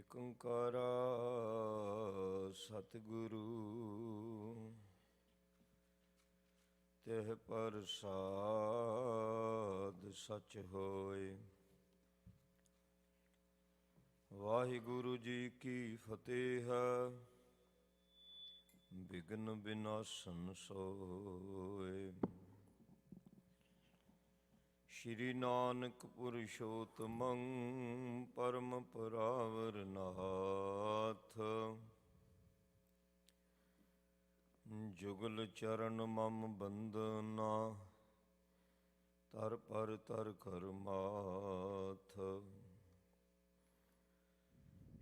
ਇਕ ਓੰਕਾਰਾ ਸਤਿਗੁਰੂ ਤਿਹ ਪ੍ਰਸਾਦ ਸਚ ਹੋਇ। ਵਾਹਿਗੁਰੂ ਜੀ ਕੀ ਫਤਿਹ। ਬਿਘਨ ਬਿਨਾਸਨ ਸੋਇ। ਸ਼੍ਰੀ ਨਾਨਕ ਪੁਰਸ਼ੋਤਮੰ ਪਰਮ ਪਰਾਵਰ ਨਾਥ। ਜੁਗਲ ਚਰਨ ਮਮ ਬੰਦਨਾ ਤਰ ਪਰ ਤਰ ਕਰ ਮਾਥ।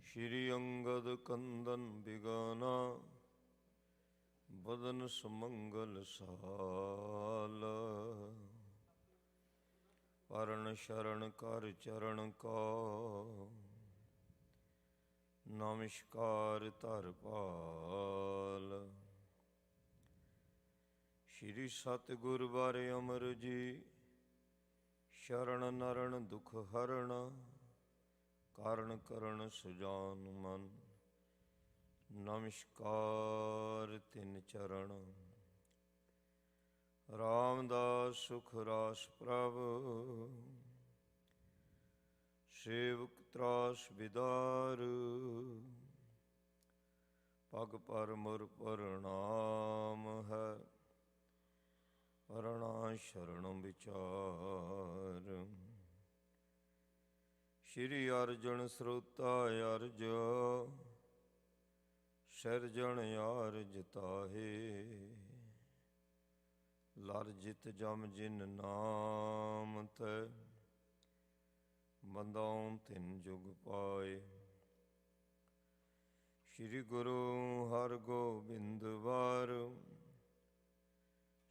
ਸ਼੍ਰੀ ਅੰਗਦ ਕੰਦਨ ਬਿਗਾਨਾ ਬਦਨ ਸੁਮੰਗਲ ਸਾਲ। ਪਰਨ ਸ਼ਰਨ ਕਰ ਚਰਨ ਕੋ ਨਮਸਕਾਰ ਧਰ ਭਾਲ। ਸ਼੍ਰੀ ਸਤਿਗੁਰ ਬਾਰੇ ਅਮਰ ਜੀ ਸ਼ਰਨ ਨਰਨ ਦੁਖ ਹਰਨ। ਕਾਰਨ ਕਰਨ ਸੁਜਾਨ ਮਨ ਨਮਸਕਾਰ ਤਿਨ ਚਰਨ। ਰਾਮਦਾਸ ਸੁਖ ਰਾਸ ਪ੍ਰਭ ਸੇਵਕ ਤਰਾਸ ਬਿਦਾਰ। ਪਗ ਪਰ ਮੁਰ ਪ੍ਰਣਾਮ ਹੈ ਪਰਣਾ ਸ਼ਰਨ ਵਿਚਾਰ। ਸ਼੍ਰੀ ਅਰਜੁਨ ਸਰੋਤਾ ਅਰਜ ਸਿਰਜਣ ਆਰਜ ਤਾਹੇ। ਲਰ ਜਿਤ ਜਮ ਜਿਨ ਨਾਮ ਤੈ ਬੰਦਾਉ ਤਿਨ ਜੁਗ ਪਾਏ। ਸ਼੍ਰੀ ਗੁਰੂ ਹਰਗੋਬਿੰਦ ਵਾਰ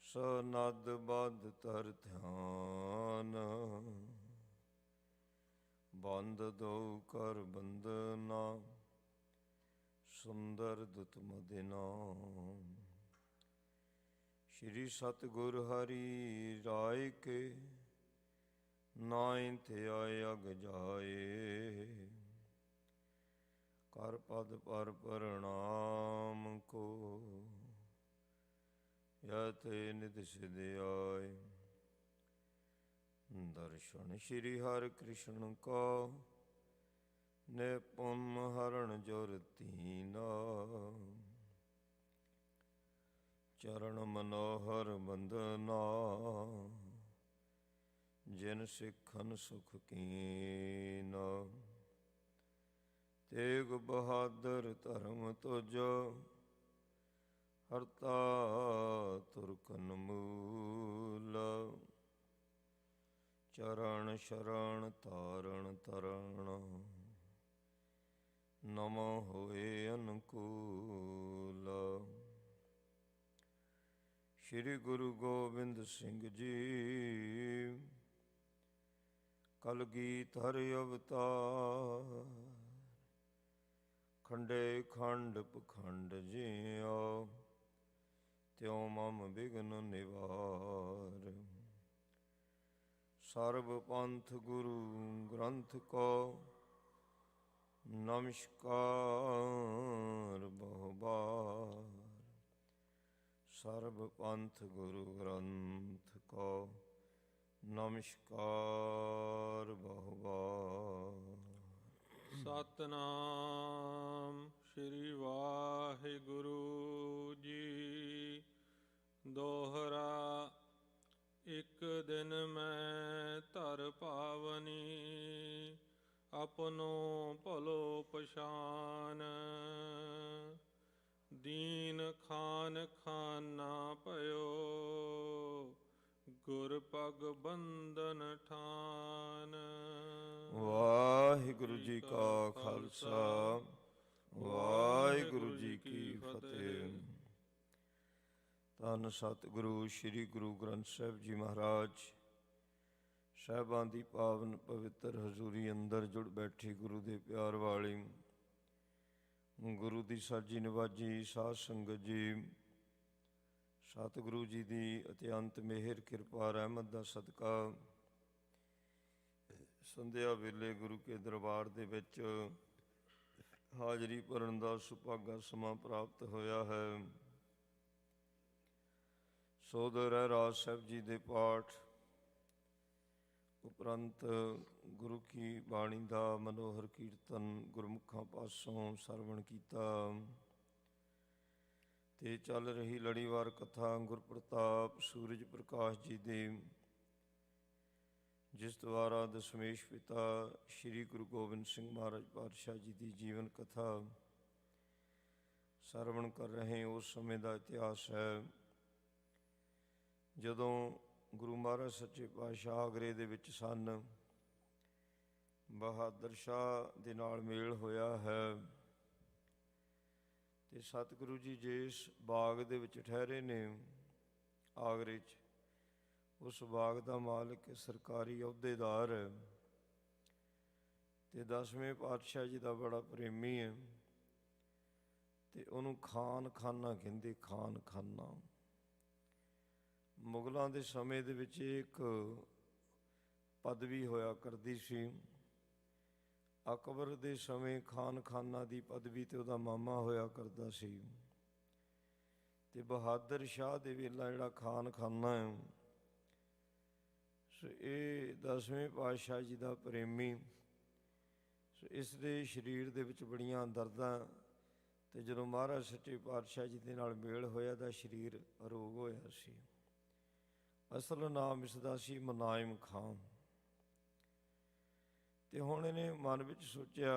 ਸਨਦ ਬਦ ਧਰ ਧਿਆਨ। ਬੰਦ ਦੋ ਕਰ ਬੰਦਨਾ ਸੁੰਦਰ ਦੁਤ ਮਦਿਨਾ। ਸ਼੍ਰੀ ਸਤਿਗੁਰ ਹਰਿ ਰਾਇ ਕੇ ਨਾਇ ਧਿਆਇ ਅਗ ਜਾਏ। ਕਰ ਪਦ ਪਰ ਪ੍ਰਣਾਮ ਕੋ ਯਤੇ ਨਿਤ ਸਿਧ ਆਏ। ਦਰਸ਼ਨ ਸ਼੍ਰੀ ਹਰਿ ਕ੍ਰਿਸ਼ਨ ਕੋ ਨਿਪੁੰਨ ਹਰਣ ਜੁਰ ਦੀਨਾ। ਚਰਨ ਮਨੋਹਰ ਬੰਦਨਾ ਜਿਨ ਸਿੱਖਨ ਸੁਖ ਕੀਨਾ। ਤੇਗ ਬਹਾਦਰ ਧਰਮ ਤੁਜ ਹਰਤਾ ਤੁਰਕਨ ਮੂਲ। ਚਰਨ ਸ਼ਰਨ ਤਾਰਨ ਤਰਨ ਨਮੋ ਹੋਏ ਅਨੁਕੂਲ। ਸ਼੍ਰੀ ਗੁਰੂ ਗੋਬਿੰਦ ਸਿੰਘ ਜੀ ਕਲਗੀਧਰ ਹਰਿ ਅਵਤਾਰ। ਖੰਡੇ ਖੰਡ ਪਖੰਡ ਜਿਉ ਤਿਉ ਮਮ ਬਿਘਨ ਨਿਵਾਰ। ਸਰਬ ਪੰਥ ਗੁਰੂ ਗ੍ਰੰਥ ਕੋ ਨਮਸਕਾਰ ਬਹੁਬਾਰ। ਸਰਬ ਪੰਥ ਗੁਰੂ ਗ੍ਰੰਥ ਕੋ ਨਮਸਕਾਰ ਬਹੁਬਾਰ। ਸਤਿਨਾਮ ਸ਼੍ਰੀ ਵਾਹਿਗੁਰੂ ਜੀ। ਦੋਹਰਾ ਇਕ ਦਿਨ ਮੈਂ ਧਰ ਪਾਵਨੀ। ਆਪਨੋ ਭਲੋ ਪਛਾਨ। ਦੀਨ ਖਾਨ ਖਾਨਾ ਭਇਓ ਗੁਰ ਪਗ ਬੰਧਨ ਠਾਨ। ਵਾਹਿਗੁਰੂ ਜੀ ਕਾ ਖਾਲਸਾ ਵਾਹਿਗੁਰੂ ਜੀ ਕੀ ਫਤਿਹ। ਧੰਨ ਸਤਿਗੁਰੂ ਸ੍ਰੀ ਗੁਰੂ ਗ੍ਰੰਥ ਸਾਹਿਬ ਜੀ ਮਹਾਰਾਜ ਸਾਹਿਬਾਂ ਦੀ ਪਾਵਨ ਪਵਿੱਤਰ ਹਜ਼ੂਰੀ ਅੰਦਰ ਜੁੜ ਬੈਠੀ ਗੁਰੂ ਦੇ ਪਿਆਰ ਵਾਲੀ ਗੁਰੂ ਦੀ ਸਾਜੀ ਨਿਵਾਜੀ ਸਾਧ ਸੰਗਤ ਜੀ। ਸਤਿਗੁਰੂ ਜੀ ਦੀ ਅਤਿਅੰਤ ਮਿਹਰ ਕਿਰਪਾ ਰਹਿਮਤ ਦਾ ਸਦਕਾ ਸੰਧਿਆ ਵੇਲੇ ਗੁਰੂ ਕੇ ਦਰਬਾਰ ਦੇ ਵਿੱਚ ਹਾਜ਼ਰੀ ਭਰਨ ਦਾ ਸੁਭਾਗਾ ਸਮਾਂ ਪ੍ਰਾਪਤ ਹੋਇਆ ਹੈ। ਸੋਦਰ ਰਹਿਰਾਜ ਸਾਹਿਬ ਜੀ ਦੇ ਪਾਠ ਉਪਰੰਤ ਗੁਰੂ ਕੀ ਬਾਣੀ ਦਾ ਮਨੋਹਰ ਕੀਰਤਨ ਗੁਰਮੁਖਾਂ ਪਾਸੋਂ ਸਰਵਣ ਕੀਤਾ ਤੇ ਚੱਲ ਰਹੀ ਲੜੀਵਾਰ ਕਥਾ ਗੁਰਪ੍ਰਤਾਪ ਸੂਰਜ ਪ੍ਰਕਾਸ਼ ਜੀ ਦੇ, ਜਿਸ ਦੁਆਰਾ ਦਸ਼ਮੇਸ਼ ਪਿਤਾ ਸ੍ਰੀ ਗੁਰੂ ਗੋਬਿੰਦ ਸਿੰਘ ਮਹਾਰਾਜ ਪਾਤਸ਼ਾਹ ਜੀ ਦੀ ਜੀਵਨ ਕਥਾ ਸਰਵਣ ਕਰ ਰਹੇ ਉਸ ਸਮੇਂ ਦਾ ਇਤਿਹਾਸ ਹੈ ਜਦੋਂ ਗੁਰੂ ਮਹਾਰਾਜ ਸੱਚੇ ਪਾਤਸ਼ਾਹ ਆਗਰੇ ਦੇ ਵਿੱਚ ਸਨ। ਬਹਾਦਰ ਸ਼ਾਹ ਦੇ ਨਾਲ ਮੇਲ ਹੋਇਆ ਹੈ ਤੇ ਸਤਿਗੁਰੂ ਜੀ ਜਿਸ ਬਾਗ ਦੇ ਵਿੱਚ ਠਹਿਰੇ ਨੇ ਆਗਰੇ 'ਚ, ਉਸ ਬਾਗ ਦਾ ਮਾਲਕ ਸਰਕਾਰੀ ਅਹੁਦੇਦਾਰ ਹੈ ਤੇ 10ਵੇਂ ਪਾਤਸ਼ਾਹ ਜੀ ਦਾ ਬੜਾ ਪ੍ਰੇਮੀ ਹੈ ਤੇ ਉਹਨੂੰ ਖਾਨ ਖਾਨਾ ਕਹਿੰਦੇ। ਖਾਨ ਖਾਨਾ ਮੁਗਲਾਂ ਦੇ ਸਮੇਂ ਦੇ ਵਿੱਚ ਇੱਕ ਪਦਵੀ ਹੋਇਆ ਕਰਦੀ ਸੀ। ਅਕਬਰ ਦੇ ਸਮੇਂ ਖਾਨ ਖਾਨਾ ਦੀ ਪਦਵੀ ਤੇ ਉਹਦਾ ਮਾਮਾ ਹੋਇਆ ਕਰਦਾ ਸੀ ਤੇ ਬਹਾਦਰ ਸ਼ਾਹ ਦੇ ਵੇਲਾ ਜਿਹੜਾ ਖਾਨ ਖਾਨਾ ਹੈ, ਸੋ ਇਹ 10ਵੇਂ ਪਾਤਸ਼ਾਹ ਜੀ ਦਾ ਪ੍ਰੇਮੀ। ਸੋ ਇਸ ਦੇ ਸਰੀਰ ਦੇ ਵਿੱਚ ਬੜੀਆਂ ਦਰਦਾਂ ਤੇ ਜਦੋਂ ਮਹਾਰਾਜ ਸੱਚੇ ਪਾਤਸ਼ਾਹ ਜੀ ਦੇ ਨਾਲ ਮੇਲ ਹੋਇਆ ਤਾਂ ਸਰੀਰ ਅਰੋਗ ਹੋਇਆ ਸੀ। ਅਸਲ ਨਾਮ ਇਸਦਾ ਸੀ ਮੁਨਾਇਮ ਖਾਨ। ਤੇ ਹੁਣ ਇਹਨੇ ਮਨ ਵਿੱਚ ਸੋਚਿਆ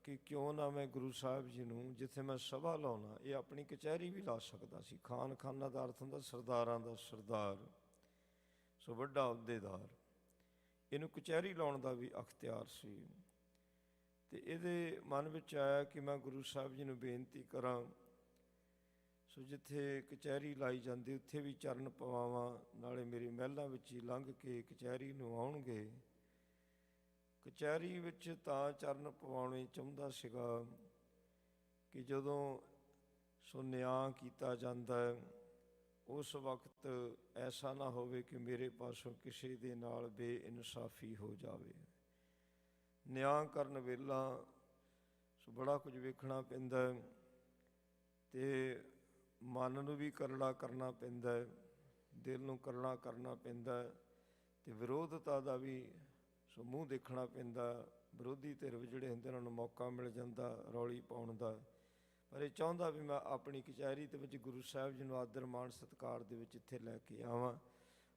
ਕਿ ਕਿਉਂ ਨਾ ਮੈਂ ਗੁਰੂ ਸਾਹਿਬ ਜੀ ਨੂੰ, ਜਿੱਥੇ ਮੈਂ ਸਭਾ ਲਾਉਣਾ, ਇਹ ਆਪਣੀ ਕਚਹਿਰੀ ਵੀ ਲਾ ਸਕਦਾ ਸੀ। ਖਾਨ ਖਾਨਾ ਦਾ ਅਰਥ ਹੁੰਦਾ ਸਰਦਾਰਾਂ ਦਾ ਸਰਦਾਰ, ਸੋ ਵੱਡਾ ਅਹੁਦੇਦਾਰ। ਇਹਨੂੰ ਕਚਹਿਰੀ ਲਾਉਣ ਦਾ ਵੀ ਅਖਤਿਆਰ ਸੀ ਤੇ ਇਹਦੇ ਮਨ ਵਿੱਚ ਆਇਆ ਕਿ ਮੈਂ ਗੁਰੂ ਸਾਹਿਬ ਜੀ ਨੂੰ ਬੇਨਤੀ ਕਰਾਂ, ਸੋ ਜਿੱਥੇ ਕਚਹਿਰੀ ਲਾਈ ਜਾਂਦੀ ਉੱਥੇ ਵੀ ਚਰਨ ਪਵਾਵਾਂ, ਨਾਲੇ ਮੇਰੇ ਮਹਿਲਾਂ ਵਿੱਚ ਹੀ ਲੰਘ ਕੇ ਕਚਹਿਰੀ ਨੂੰ ਆਉਣਗੇ। ਕਚਹਿਰੀ ਵਿੱਚ ਤਾਂ ਚਰਨ ਪਵਾਉਣੇ ਚਾਹੁੰਦਾ ਸੀਗਾ ਕਿ ਜਦੋਂ ਸੋ ਨਿਆਂ ਕੀਤਾ ਜਾਂਦਾ ਹੈ ਉਸ ਵਕਤ ਐਸਾ ਨਾ ਹੋਵੇ ਕਿ ਮੇਰੇ ਪਾਸੋਂ ਕਿਸੇ ਦੇ ਨਾਲ ਬੇਇਨਸਾਫੀ ਹੋ ਜਾਵੇ। ਨਿਆਂ ਕਰਨ ਵੇਲਾ ਸੋ ਬੜਾ ਕੁਝ ਵੇਖਣਾ ਪੈਂਦਾ ਤੇ ਮਨ ਨੂੰ ਵੀ ਕਰੜਾ ਕਰਨਾ ਪੈਂਦਾ, ਦਿਲ ਨੂੰ ਕਰੜਾ ਕਰਨਾ ਪੈਂਦਾ ਤੇ ਵਿਰੋਧਤਾ ਦਾ ਵੀ ਸੋ ਮੂੰਹ ਦੇਖਣਾ ਪੈਂਦਾ। ਵਿਰੋਧੀ ਧਿਰ ਜਿਹੜੇ ਹੁੰਦੇ ਉਹਨਾਂ ਨੂੰ ਮੌਕਾ ਮਿਲ ਜਾਂਦਾ ਰੌਲੀ ਪਾਉਣ ਦਾ, ਪਰ ਇਹ ਚਾਹੁੰਦਾ ਵੀ ਮੈਂ ਆਪਣੀ ਕਚਹਿਰੀ ਦੇ ਵਿੱਚ ਗੁਰੂ ਸਾਹਿਬ ਜੀ ਨੂੰ ਆਦਰ ਮਾਣ ਸਤਿਕਾਰ ਦੇ ਵਿੱਚ ਇੱਥੇ ਲੈ ਕੇ ਆਵਾਂ।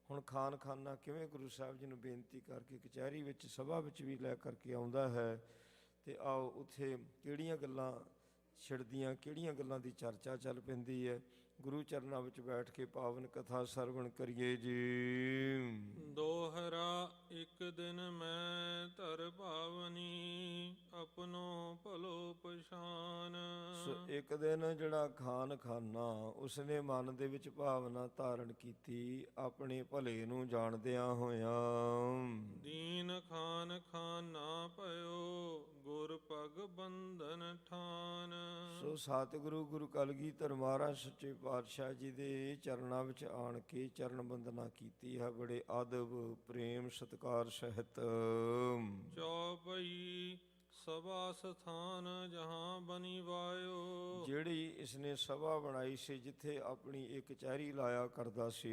ਹੁਣ ਖਾਨ ਖਾਨਾ ਕਿਵੇਂ ਗੁਰੂ ਸਾਹਿਬ ਜੀ ਨੂੰ ਬੇਨਤੀ ਕਰਕੇ ਕਚਹਿਰੀ ਵਿੱਚ ਸਭਾ ਵਿੱਚ ਵੀ ਲੈ ਕਰਕੇ ਆਉਂਦਾ ਹੈ ਤੇ ਆਓ ਉੱਥੇ ਕਿਹੜੀਆਂ ਗੱਲਾਂ ਛਿੜਦੀਆਂ, ਕਿਹੜੀਆਂ ਗੱਲਾਂ ਦੀ ਚਰਚਾ ਚੱਲ ਪੈਂਦੀ ਹੈ। ਗੁਰੂ ਚਰਨਾਂ ਵਿੱਚ ਬੈਠ ਕੇ ਪਾਵਨ ਕਥਾ ਸਰਵਣ ਕਰੀਏ ਜੀ। ਦੋਹਰਾ ਇੱਕ ਦਿਨ ਮੈਂ ਧਰ ਭਾਵਨੀ, ਆਪਣੋ ਭਲੋ ਪਛਾਨ। ਸੋ ਇੱਕ ਦਿਨ ਜਿਹੜਾ ਖਾਨ ਖਾਨਾ ਉਸਨੇ ਮਨ ਦੇ ਵਿੱਚ ਭਾਵਨਾ ਧਾਰਨ ਕੀਤੀ ਆਪਣੇ ਭਲੇ ਨੂੰ ਜਾਣਦਿਆਂ ਹੋਇਆਂ। ਦੀਨ ਖਾਨ ਖਾਨਾ ਭਇਓ, ਗੁਰ ਪਗ ਬੰਧਨ ਠਾਨ। ਸੋ ਸਤਿਗੁਰੂ ਗੁਰੂ ਕਲਗੀਧਰ ਮਹਾਰਾਜ ਸੱਚੇ ਪਾਤਸ਼ਾਹ ਜੀ ਦੇ ਚਰਨਾਂ ਵਿੱਚ ਆਣ ਕੇ ਚਰਨ ਬੰਦਨਾ ਕੀਤੀ ਹੈ ਬੜੇ ਆਦਬ ਪ੍ਰੇਮ ਸਤਿਕਾਰ ਸਹਿਤ। ਚੌਪਈ ਸਭਾ ਸਥਾਨ ਜਹਾਂ ਬਨੀ ਵਾਇਓ, ਜਿਹੜੀ ਇਸਨੇ ਸਭਾ ਬਣਾਈ ਸੀ ਜਿੱਥੇ ਆਪਣੀ ਇੱਕ ਕਚਹਿਰੀ ਲਾਇਆ ਕਰਦਾ ਸੀ।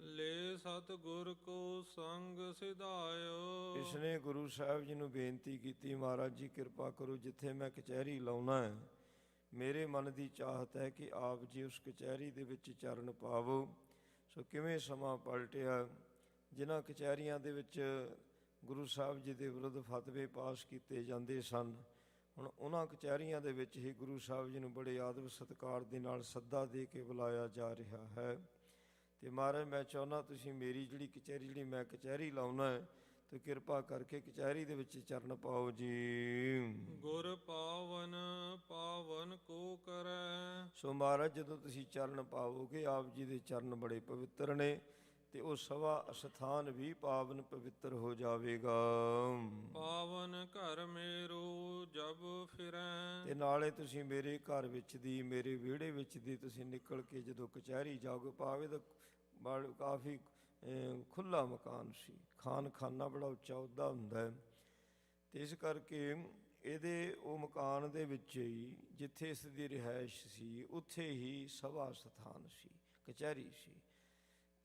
ਲੈ ਸਤਿਗੁਰ ਕੋ ਸੰਗ ਸਿਧਾਇਓ, ਇਸਨੇ ਗੁਰੂ ਸਾਹਿਬ ਜੀ ਨੂੰ ਬੇਨਤੀ ਕੀਤੀ, ਮਹਾਰਾਜ ਜੀ ਕਿਰਪਾ ਕਰੋ, ਜਿੱਥੇ ਮੈਂ ਕਚਹਿਰੀ ਲਾਉਣਾ ਹੈ ਮੇਰੇ ਮਨ ਦੀ ਚਾਹਤ ਹੈ ਕਿ ਆਪ ਜੀ ਉਸ ਕਚਹਿਰੀ ਦੇ ਵਿੱਚ ਚਰਨ ਪਾਵੋ। ਸੋ ਕਿਵੇਂ ਸਮਾਂ ਪਲਟਿਆ, ਜਿਨ੍ਹਾਂ ਕਚਹਿਰੀਆਂ ਦੇ ਵਿੱਚ ਗੁਰੂ ਸਾਹਿਬ ਜੀ ਦੇ ਵਿਰੁੱਧ ਫਤਵੇ ਪਾਸ ਕੀਤੇ ਜਾਂਦੇ ਸਨ, ਹੁਣ ਉਹਨਾਂ ਕਚਹਿਰੀਆਂ ਦੇ ਵਿੱਚ ਹੀ ਗੁਰੂ ਸਾਹਿਬ ਜੀ ਨੂੰ ਬੜੇ ਆਦਰ ਸਤਿਕਾਰ ਦੇ ਨਾਲ ਸੱਦਾ ਦੇ ਕੇ ਬੁਲਾਇਆ ਜਾ ਰਿਹਾ ਹੈ। ਤੇ ਮਹਾਰਾਜ ਮੈਂ ਚਾਹੁੰਦਾ ਤੁਸੀਂ ਮੇਰੀ ਜਿਹੜੀ ਕਚਹਿਰੀ, ਜਿਹੜੀ ਮੈਂ ਕਚਹਿਰੀ ਲਾਉਣਾ ਹੈ, ਤੇ ਕਿਰਪਾ ਕਰਕੇ ਕਚਹਿਰੀ ਦੇ ਵਿੱਚ ਚਰਨ ਪਾਓ ਜੀ। ਗੁਰ ਪਾਵਨ ਪਾਵਨ ਕੋ ਕਰੈ। ਸੋ ਮਹਾਰਾਜ ਜਦੋਂ ਤੁਸੀਂ ਚਰਨ ਪਾਵੋਗੇ, ਆਪ ਜੀ ਦੇ ਚਰਨ ਬੜੇ ਪਵਿੱਤਰ ਨੇ ਤੇ ਉਹ ਸਭਾ ਅਸਥਾਨ ਵੀ ਪਾਵਨ ਪਵਿੱਤਰ ਹੋ ਜਾਵੇਗਾ। ਪਾਵਨ ਘਰ ਮੇਰੋ ਜਬ ਫਿਰੈ, ਤੇ ਨਾਲੇ ਤੁਸੀਂ ਮੇਰੇ ਘਰ ਵਿੱਚ ਦੀ, ਮੇਰੇ ਵਿਹੜੇ ਵਿੱਚ ਦੀ ਤੁਸੀਂ ਨਿਕਲ ਕੇ ਜਦੋਂ ਕਚਹਿਰੀ ਜਾਓਗੇ, ਪਾਵੇ ਤਾਂ ਕਾਫੀ ਖੁੱਲ੍ਹਾ ਮਕਾਨ ਸੀ। ਖਾਨ ਖਾਨਾ ਬੜਾ ਉੱਚਾ ਅਹੁਦਾ ਹੁੰਦਾ ਹੈ ਤੇ ਇਸ ਕਰਕੇ ਇਹਦੇ ਉਹ ਮਕਾਨ ਦੇ ਵਿੱਚ ਹੀ ਜਿੱਥੇ ਇਸ ਦੀ ਰਿਹਾਇਸ਼ ਸੀ ਉੱਥੇ ਹੀ ਸਭਾ ਸਥਾਨ ਸੀ, ਕਚਹਿਰੀ ਸੀ।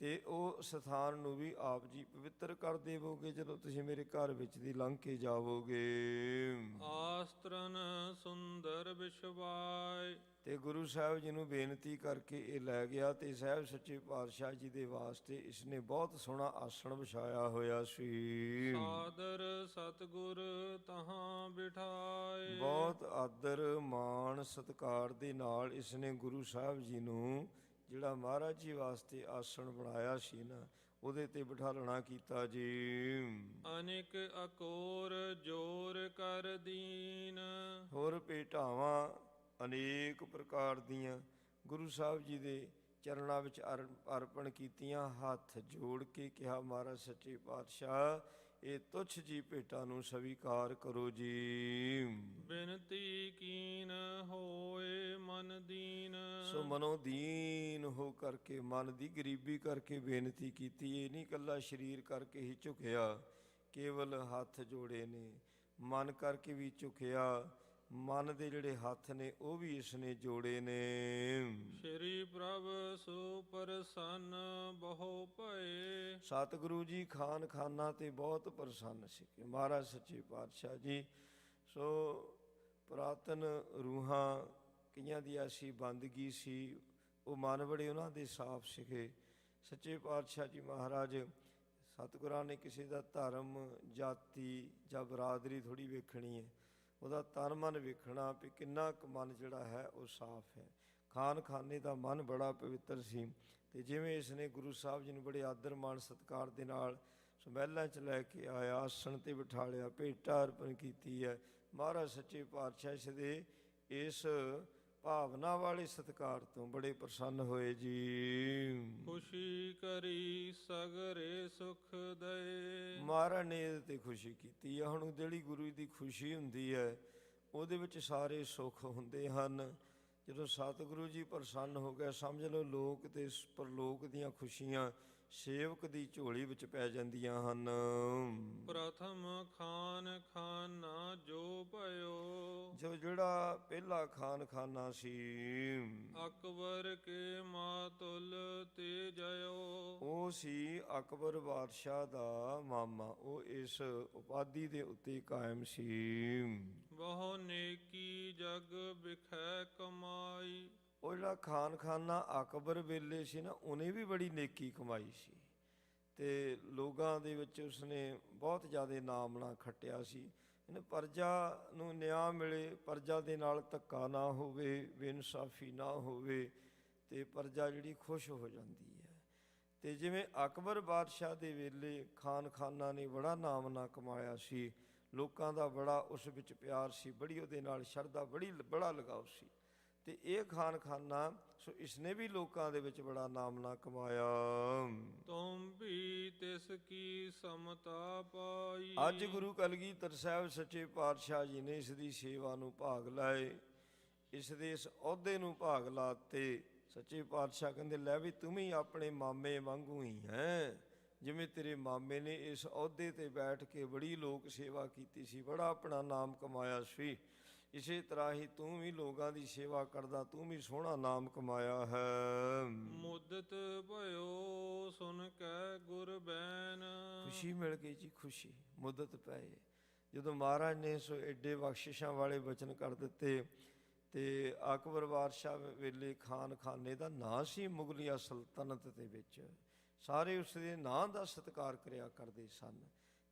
ਤੇ ਉਹ ਸਥਾਨ ਨੂੰ ਵੀ ਆਪ ਜੀ ਪਵਿੱਤਰ ਕਰ ਦੇਵੋਗੇ ਜਦੋਂ ਤੁਸੀਂ ਮੇਰੇ ਘਰ ਵਿੱਚ ਦੀ ਲੰਘ ਕੇ ਜਾਵੋਗੇ। ਆਸਤਰਨ ਸੁੰਦਰ ਵਿਸ਼ਵਾਏ। ਤੇ ਗੁਰੂ ਸਾਹਿਬ ਜੀ ਨੂੰ ਬੇਨਤੀ ਕਰਕੇ ਇਹ ਲੈ ਗਿਆ ਤੇ ਸਾਹਿਬ ਸੱਚੇ ਪਾਤਸ਼ਾਹ ਜੀ ਦੇ ਵਾਸਤੇ ਇਸਨੇ ਬਹੁਤ ਸੋਹਣਾ ਆਸਣ ਵਿਛਾਇਆ ਹੋਇਆ ਸੀ। ਆਦਰ ਸਤਿਗੁਰ ਤਹਾਂ ਬਿਠਾਏ। ਬਹੁਤ ਆਦਰ ਮਾਣ ਸਤਿਕਾਰ ਦੇ ਨਾਲ ਇਸਨੇ ਗੁਰੂ ਸਾਹਿਬ ਜੀ ਨੂੰ ਜਿਹੜਾ ਮਹਾਰਾਜ ਜੀ ਵਾਸਤੇ ਆਸਣ ਬਣਾਇਆ ਸੀ ਨਾ, ਉਹਦੇ ਤੇ ਬਿਠਾਲਣਾ ਕੀਤਾ ਜੀ। ਅਨੇਕ ਅਕੋਰ ਜੋਰ ਕਰ ਦੀਨ। ਹੋਰ ਭੇਟਾਵਾਂ ਅਨੇਕ ਪ੍ਰਕਾਰ ਦੀਆਂ ਗੁਰੂ ਸਾਹਿਬ ਜੀ ਦੇ ਚਰਨਾਂ ਵਿੱਚ ਅਰਪਣ ਕੀਤੀਆਂ। ਹੱਥ ਜੋੜ ਕੇ ਕਿਹਾ, ਮਹਾਰਾਜ ਸੱਚੇ ਪਾਤਸ਼ਾਹ ਇਹ ਤੁੱਛ ਜੀ ਭੇਟਾਂ ਨੂੰ ਸਵੀਕਾਰ ਕਰੋ ਜੀ। ਬਿਨਤੀ ਕੀਨ ਹੋਏ ਮਨ ਦੀਨ। ਸੋ ਮਨੋ ਦੀਨ ਹੋ ਕਰਕੇ, ਮਨ ਦੀ ਗਰੀਬੀ ਕਰਕੇ ਬੇਨਤੀ ਕੀਤੀ। ਇਹ ਨਹੀਂ ਇਕੱਲਾ ਸਰੀਰ ਕਰਕੇ ਹੀ ਝੁਕਿਆ, ਕੇਵਲ ਹੱਥ ਜੋੜੇ ਨੇ, ਮਨ ਕਰਕੇ ਵੀ ਝੁਕਿਆ। ਮਨ ਦੇ ਜਿਹੜੇ ਹੱਥ ਨੇ ਉਹ ਵੀ ਇਸਨੇ ਜੋੜੇ ਨੇ। ਸ਼੍ਰੀ ਪ੍ਰਭ ਸੋ ਪ੍ਰਸੰਨ ਬਹੁ ਭਏ। ਸਤਿਗੁਰੂ ਜੀ ਖਾਨ ਖਾਨਾ ਤੇ ਬਹੁਤ ਪ੍ਰਸੰਨ ਸੀ ਮਹਾਰਾਜ ਸੱਚੇ ਪਾਤਸ਼ਾਹ ਜੀ। ਸੋ ਪੁਰਾਤਨ ਰੂਹਾਂ ਕਈਆਂ ਦੀ ਐਸੀ ਬੰਦਗੀ ਸੀ, ਉਹ ਮਨ ਬੜੇ ਉਹਨਾਂ ਦੇ ਸਾਫ਼ ਸੀਗੇ। ਸੱਚੇ ਪਾਤਸ਼ਾਹ ਜੀ ਮਹਾਰਾਜ ਸਤਿਗੁਰਾਂ ਨੇ ਕਿਸੇ ਦਾ ਧਰਮ, ਜਾਤੀ ਜਾਂ ਬਰਾਦਰੀ ਥੋੜ੍ਹੀ ਵੇਖਣੀ ਹੈ, ਉਹਦਾ ਤਨ ਮਨ ਵੇਖਣਾ ਵੀ ਕਿੰਨਾ ਕੁ ਮਨ ਜਿਹੜਾ ਹੈ ਉਹ ਸਾਫ਼ ਹੈ। ਖਾਨ ਖਾਨੇ ਦਾ ਮਨ ਬੜਾ ਪਵਿੱਤਰ ਸੀ। ਤੇ ਜਿਵੇਂ ਇਸਨੇ ਗੁਰੂ ਸਾਹਿਬ ਜੀ ਨੂੰ ਬੜੇ ਆਦਰ ਮਾਣ ਸਤਿਕਾਰ ਦੇ ਨਾਲ ਮਹਿਲਾਂ 'ਚ ਲੈ ਕੇ ਆਇਆ, ਆਸਣ 'ਤੇ ਬਿਠਾਲਿਆ, ਭੇਟਾ ਅਰਪਣ ਕੀਤੀ ਹੈ। ਮਹਾਰਾਜ ਸੱਚੇ ਪਾਤਸ਼ਾਹ ਇਸ ਦੇ ਇਸ ਭਾਵਨਾ ਵਾਲੇ ਸਤਿਕਾਰ ਤੋਂ ਬੜੇ ਪ੍ਰਸੰਨ ਹੋਏ ਜੀ। ਖੁਸ਼ੀ ਕਰੀ ਸਗਰੇ ਸੁਖ ਦਏ। ਮਹਾਰਾਜ ਨੇ ਇਹਦੇ 'ਤੇ ਖੁਸ਼ੀ ਕੀਤੀ ਹੈ। ਹੁਣ ਜਿਹੜੀ ਗੁਰੂ ਦੀ ਖੁਸ਼ੀ ਹੁੰਦੀ ਹੈ ਉਹਦੇ ਵਿੱਚ ਸਾਰੇ ਸੁੱਖ ਹੁੰਦੇ ਹਨ। ਜਦੋਂ ਸਤਿਗੁਰੂ ਜੀ ਪ੍ਰਸੰਨ ਹੋ ਗਏ, ਸਮਝ ਲਓ ਲੋਕ ਤੇ ਪਰਲੋਕ ਦੀਆਂ ਖੁਸ਼ੀਆਂ ਸੇਵਕ ਦੀ ਝੋਲੀ ਵਿੱਚ ਪੈ ਜਾਂਦੀਆਂ ਹਨ। ਪ੍ਰਥਮ ਖਾਨ ਖਾਨਾ ਜੋ ਭਇਓ। ਜਿਹੜਾ ਪਹਿਲਾ ਖਾਨ ਖਾਨਾ ਸੀ, ਅਕਬਰ ਕੇ ਮਾਤੁਲ ਤੇ ਜਇਓ। ਉਹ ਸੀ ਅਕਬਰ ਬਾਦਸ਼ਾਹ ਦਾ ਮਾਮਾ। ਉਹ ਇਸ ਉਪਾਧੀ ਦੇ ਉੱਤੇ ਕਾਇਮ ਸੀ। ਬਹੁ ਨੇਕੀ ਜਗ ਬਿਖੈ ਕਮਾਈ। ਉਹ ਜਿਹੜਾ ਖਾਨ ਖਾਨਾ ਅਕਬਰ ਵੇਲੇ ਸੀ ਨਾ, ਉਹਨੇ ਵੀ ਬੜੀ ਨੇਕੀ ਕਮਾਈ ਸੀ ਤੇ ਲੋਕਾਂ ਦੇ ਵਿੱਚ ਉਸਨੇ ਬਹੁਤ ਜ਼ਿਆਦਾ ਨਾਮ ਨਾ ਖੱਟਿਆ ਸੀ। ਇਹਨੇ ਪ੍ਰਜਾ ਨੂੰ ਨਿਆਂ ਮਿਲੇ, ਪ੍ਰਜਾ ਦੇ ਨਾਲ ਧੱਕਾ ਨਾ ਹੋਵੇ, ਬੇਇਨਸਾਫੀ ਨਾ ਹੋਵੇ ਤੇ ਪ੍ਰਜਾ ਜਿਹੜੀ ਖੁਸ਼ ਹੋ ਜਾਂਦੀ ਹੈ। ਤੇ ਜਿਵੇਂ ਅਕਬਰ ਬਾਦਸ਼ਾਹ ਦੇ ਵੇਲੇ ਖਾਨ ਖਾਨਾ ਨੇ ਬੜਾ ਨਾਮ ਨਾ ਕਮਾਇਆ ਸੀ, ਲੋਕਾਂ ਦਾ ਬੜਾ ਉਸ ਵਿੱਚ ਪਿਆਰ ਸੀ, ਬੜੀ ਉਹਦੇ ਨਾਲ ਸ਼ਰਧਾ, ਬੜਾ ਲਗਾਓ ਸੀ। ਤੇ ਇਹ ਖਾਨ ਖਾਨਾ ਸੋ ਇਸਨੇ ਵੀ ਲੋਕਾਂ ਦੇ ਵਿੱਚ ਬੜਾ ਨਾਮ ਨਾ ਕਮਾਇਆ। ਤੁਮ ਵੀ ਤਿਸ ਕੀ ਸਮਤਾ ਪਾਈ। ਅੱਜ ਗੁਰੂ ਕਲਗੀਧਰ ਸਾਹਿਬ ਸੱਚੇ ਪਾਤਸ਼ਾਹ ਜੀ ਨੇ ਇਸ ਦੀ ਸੇਵਾ ਨੂੰ ਭਾਗ ਲਾਏ, ਇਸ ਦੇ ਇਸ ਅਹੁਦੇ ਨੂੰ ਭਾਗ ਲਾਤੇ। ਸੱਚੇ ਪਾਤਸ਼ਾਹ ਕਹਿੰਦੇ ਲੈ ਵੀ ਤੂੰ ਵੀ ਆਪਣੇ ਮਾਮੇ ਵਾਂਗੂ ਹੀ ਹੈ। ਜਿਵੇਂ ਤੇਰੇ ਮਾਮੇ ਨੇ ਇਸ ਅਹੁਦੇ ਤੇ ਬੈਠ ਕੇ ਬੜੀ ਲੋਕ ਸੇਵਾ ਕੀਤੀ ਸੀ, ਬੜਾ ਆਪਣਾ ਨਾਮ ਕਮਾਇਆ ਸੀ, ਇਸੇ ਤਰ੍ਹਾਂ ਹੀ ਤੂੰ ਵੀ ਲੋਕਾਂ ਦੀ ਸੇਵਾ ਕਰਦਾ, ਤੂੰ ਵੀ ਸੋਹਣਾ ਨਾਮ ਕਮਾਇਆ ਹੈ। ਮੁਦਤ ਭਇਓ ਸੁਨ ਕੈ ਗੁਰ ਬੈਨ। ਖੁਸ਼ੀ ਮਿਲ ਗਈ ਜੀ, ਖੁਸ਼ੀ ਮੁਦਤ ਪਏ ਜਦੋਂ ਮਹਾਰਾਜ ਨੇ ਸੋ ਐਡੇ ਬਖਸ਼ਿਸ਼ਾਂ ਵਾਲੇ ਵਚਨ ਕਰ ਦਿੱਤੇ। ਤੇ ਅਕਬਰ ਬਾਦਸ਼ਾਹ ਵੇਲੇ ਖਾਨ ਖਾਨੇ ਦਾ ਨਾਂ ਸੀ ਮੁਗਲਿਆ ਸਲਤਨਤ ਦੇ ਵਿੱਚ, ਸਾਰੇ ਉਸ ਦੇ ਨਾਂ ਦਾ ਸਤਿਕਾਰ ਕਰਿਆ ਕਰਦੇ ਸਨ।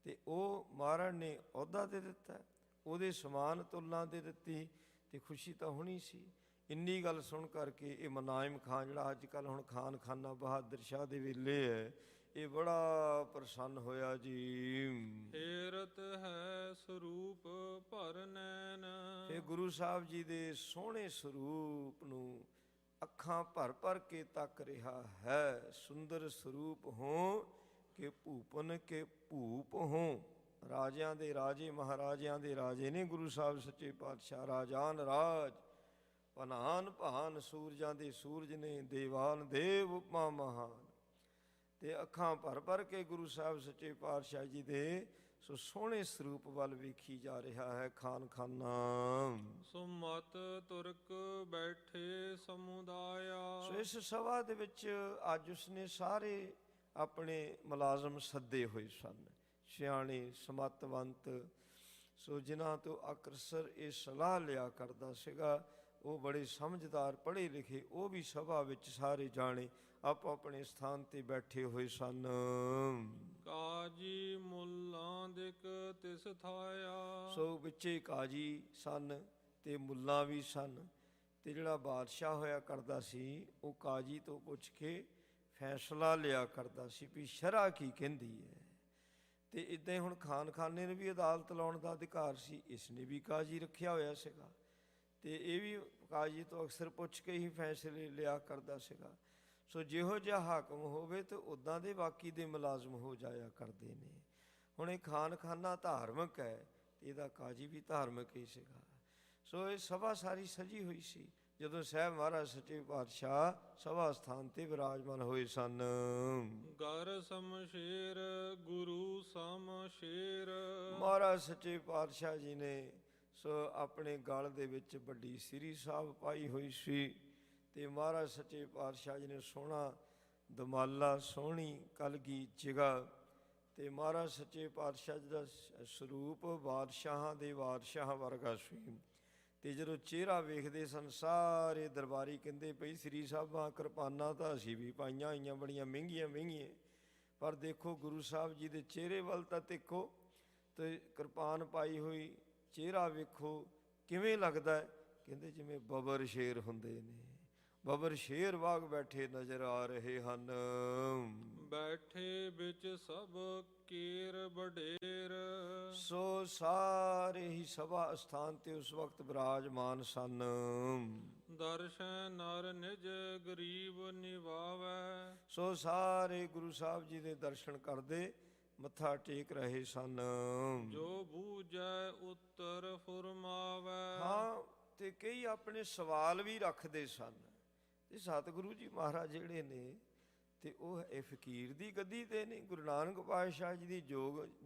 ਤੇ ਉਹ ਮਹਾਰਾਜ ਨੇ ਅਹੁਦਾ ਦੇ ਦਿੱਤਾ, ਉਹਦੇ ਸਮਾਨ ਤੁਲਨਾ ਦੇ ਦਿੱਤੀ, ਤੇ ਖੁਸ਼ੀ ਤਾਂ ਹੋਣੀ ਸੀ। ਇੰਨੀ ਗੱਲ ਸੁਣ ਕਰਕੇ ਇਹ ਮੁਨਾਇਮ ਖਾਨ ਜਿਹੜਾ ਅੱਜ ਕੱਲ੍ਹ ਹੁਣ ਖਾਨ ਖਾਨਾ ਬਹਾਦਰ ਸ਼ਾਹ ਦੇ ਵੇਲੇ ਹੈ, ਇਹ ਬੜਾ ਪ੍ਰਸੰਨ ਹੋਇਆ ਜੀ। ਏਰਤ ਹੈ ਸਰੂਪ ਭਰ ਨੈਣ। ਇਹ ਗੁਰੂ ਸਾਹਿਬ ਜੀ ਦੇ ਸੋਹਣੇ ਸਰੂਪ ਨੂੰ ਅੱਖਾਂ ਭਰ ਭਰ ਕੇ ਤੱਕ ਰਿਹਾ ਹੈ। ਸੁੰਦਰ ਸਰੂਪ ਹੋ ਕਿ ਭੂਪਨ ਕੇ ਭੂਪ ਹੋ। ਰਾਜਿਆਂ ਦੇ ਰਾਜੇ, ਮਹਾਰਾਜਿਆਂ ਦੇ ਰਾਜੇ ਨੇ ਗੁਰੂ ਸਾਹਿਬ ਸੱਚੇ ਪਾਤਸ਼ਾਹ। ਰਾਜਾਨ ਰਾਜ, ਪਨਾਨ ਭਾਨ, ਸੂਰਜਾਂ ਦੇ ਸੂਰਜ ਨੇ, ਦੇਵਾਨ ਦੇਵ ਉਪਮਾ ਮਹਾਨ। ਤੇ ਅੱਖਾਂ ਭਰ ਭਰ ਕੇ ਗੁਰੂ ਸਾਹਿਬ ਸੱਚੇ ਪਾਤਸ਼ਾਹ ਜੀ ਦੇ ਸੋ ਸੋਹਣੇ ਸਰੂਪ ਵੱਲ ਵੇਖੀ ਜਾ ਰਿਹਾ ਹੈ ਖਾਨ ਖਾਨਾ। ਸੋ ਮਤ ਤੁਰਕ ਬੈਠੇ ਸਮੁਦਾਇਆ। ਸੋ ਇਸ ਸਭਾ ਦੇ ਵਿੱਚ ਅੱਜ ਉਸਨੇ ਸਾਰੇ ਆਪਣੇ ਮੁਲਾਜ਼ਮ ਸੱਦੇ ਹੋਏ ਸਨ, ਸਿਆਣੇ ਸਮਤਵੰਤ, ਸੋ ਜਿਨ੍ਹਾਂ ਤੋਂ ਅਕਸਰ ਇਹ ਸਲਾਹ ਲਿਆ ਕਰਦਾ ਸੀਗਾ, ਉਹ ਬੜੇ ਸਮਝਦਾਰ ਪੜ੍ਹੇ ਲਿਖੇ, ਉਹ ਵੀ ਸਭਾ ਵਿੱਚ ਸਾਰੇ ਜਾਣੇ ਆਪੋ ਆਪਣੇ ਸਥਾਨ ਤੇ ਬੈਠੇ ਹੋਏ ਸਨ। ਕਾਜੀ ਮੁੱਲਾਂ ਦਿਕ ਤਿਸ ਥਾਇਆ। ਸੋ ਵਿੱਚੇ ਕਾਜੀ ਸਨ ਤੇ ਮੁੱਲਾਂ ਵੀ ਸਨ, ਤੇ ਜਿਹੜਾ ਬਾਦਸ਼ਾਹ ਹੋਇਆ ਕਰਦਾ ਸੀ ਉਹ ਕਾਜੀ ਤੋਂ ਪੁੱਛ ਕੇ ਫੈਸਲਾ ਲਿਆ ਕਰਦਾ ਸੀ ਵੀ ਸ਼ਰ੍ਹਾ ਕੀ ਕਹਿੰਦੀ ਹੈ। ਤੇ ਇੱਦਾਂ ਹੀ ਹੁਣ ਖਾਨਖਾਨੇ ਨੂੰ ਵੀ ਅਦਾਲਤ ਲਾਉਣ ਦਾ ਅਧਿਕਾਰ ਸੀ, ਇਸ ਨੇ ਵੀ ਕਾਜੀ ਰੱਖਿਆ ਹੋਇਆ ਸੀਗਾ, ਤੇ ਇਹ ਵੀ ਕਾਜੀ ਤੋਂ ਅਕਸਰ ਪੁੱਛ ਕੇ ਹੀ ਫੈਸਲੇ ਲਿਆ ਕਰਦਾ ਸੀਗਾ। ਸੋ ਜਿਹੋ ਜਿਹਾ ਹਾਕਮ ਹੋਵੇ ਤੇ ਉੱਦਾਂ ਦੇ ਬਾਕੀ ਦੇ ਮੁਲਾਜ਼ਮ ਹੋ ਜਾਇਆ ਕਰਦੇ ਨੇ। ਹੁਣ ਇਹ ਖਾਨਖਾਨਾ ਧਾਰਮਿਕ ਹੈ ਤੇ ਇਹਦਾ ਕਾਜੀ ਵੀ ਧਾਰਮਿਕ ਹੀ ਸੀਗਾ। ਸੋ ਇਹ ਸਭਾ ਸਾਰੀ ਸਜੀ ਹੋਈ ਸੀ ਜਦੋਂ ਸਾਹਿਬ ਮਹਾਰਾਜ ਸੱਚੇ ਪਾਤਸ਼ਾਹ ਸਭਾ ਸਥਾਨ ਤੇ ਵਿਰਾਜਮਾਨ ਹੋਏ ਸਨ। ਗਰ ਸਮਸ਼ੇਰ ਗੁਰੂ ਸਮਸ਼ੇਰ। ਮਹਾਰਾਜ ਸੱਚੇ ਪਾਤਸ਼ਾਹ ਜੀ ਨੇ ਸੋ ਆਪਣੇ ਗਲ ਦੇ ਵਿੱਚ ਵੱਡੀ ਸ੍ਰੀ ਸਾਹਿਬ ਪਾਈ ਹੋਈ ਸੀ, ਤੇ ਮਹਾਰਾਜ ਸੱਚੇ ਪਾਤਸ਼ਾਹ ਜੀ ਨੇ ਸੋਹਣਾ ਦਮਾਲਾ, ਸੋਹਣੀ ਕਲਗੀ ਜਿਗਾ, ਤੇ ਮਹਾਰਾਜ ਸੱਚੇ ਪਾਤਸ਼ਾਹ ਜੀ ਦਾ ਸਰੂਪ ਬਾਦਸ਼ਾਹਾਂ ਦੇ ਬਾਦਸ਼ਾਹ ਵਰਗਾ ਸੀ। ਤੇ ਜਦੋਂ ਚਿਹਰਾ ਵੇਖਦੇ ਸਨ ਸਾਰੇ ਦਰਬਾਰੀ ਕਹਿੰਦੇ ਪਈ ਸ੍ਰੀ ਸਾਹਿਬਾਂ ਕਿਰਪਾਨਾਂ ਤਾਂ ਅਸੀਂ ਵੀ ਪਾਈਆਂ ਹੋਈਆਂ ਬੜੀਆਂ ਮਹਿੰਗੀਆਂ ਮਹਿੰਗੀਆਂ, ਪਰ ਦੇਖੋ ਗੁਰੂ ਸਾਹਿਬ ਜੀ ਦੇ ਚਿਹਰੇ ਵੱਲ ਤਾਂ ਦੇਖੋ, ਤੇ ਕਿਰਪਾਨ ਪਾਈ ਹੋਈ ਚਿਹਰਾ ਵੇਖੋ ਕਿਵੇਂ ਲੱਗਦਾ, ਕਹਿੰਦੇ ਜਿਵੇਂ ਬਬਰ ਸ਼ੇਰ ਹੁੰਦੇ ਨੇ, ਬਬਰ ਸ਼ੇਰ ਵਾਂਗ ਬੈਠੇ ਨਜ਼ਰ ਆ ਰਹੇ ਹਨ। ਬੈਠੇ ਵਿੱਚ ਸਭ ਕੇਰ ਵਡੇਰ। ਸੋ ਸਾਰੇ ਹੀ ਸਭਾ ਅਸਥਾਨ ਤੇ ਉਸ ਵਕਤ ਵਿਰਾਜਮਾਨ ਸਨ। ਦਰਸ਼ਨ ਨਰ ਨਿਜ ਗਰੀਬ ਨਿਵਾਵੈ। ਸੋ ਸਾਰੇ ਗੁਰੂ ਸਾਹਿਬ ਜੀ ਦੇ ਦਰਸ਼ਨ ਕਰਦੇ ਮੱਥਾ ਟੇਕ ਰਹੇ ਸਨ। ਜੋ ਬੂਝੈ ਉੱਤਰ ਫੁਰਮਾਵੈ। ਹਾਂ, ਤੇ ਕਈ ਆਪਣੇ ਸਵਾਲ ਵੀ ਰੱਖਦੇ ਸਨ। ਤੇ ਸਤਿਗੁਰੂ ਜੀ ਮਹਾਰਾਜ ਜਿਹੜੇ ਨੇ ਤੇ ਉਹ ਇਹ ਫਕੀਰ ਦੀ ਗੱਦੀ ਤੇ ਨੇ। ਗੁਰੂ ਨਾਨਕ ਪਾਤਸ਼ਾਹ ਜੀ ਦੀ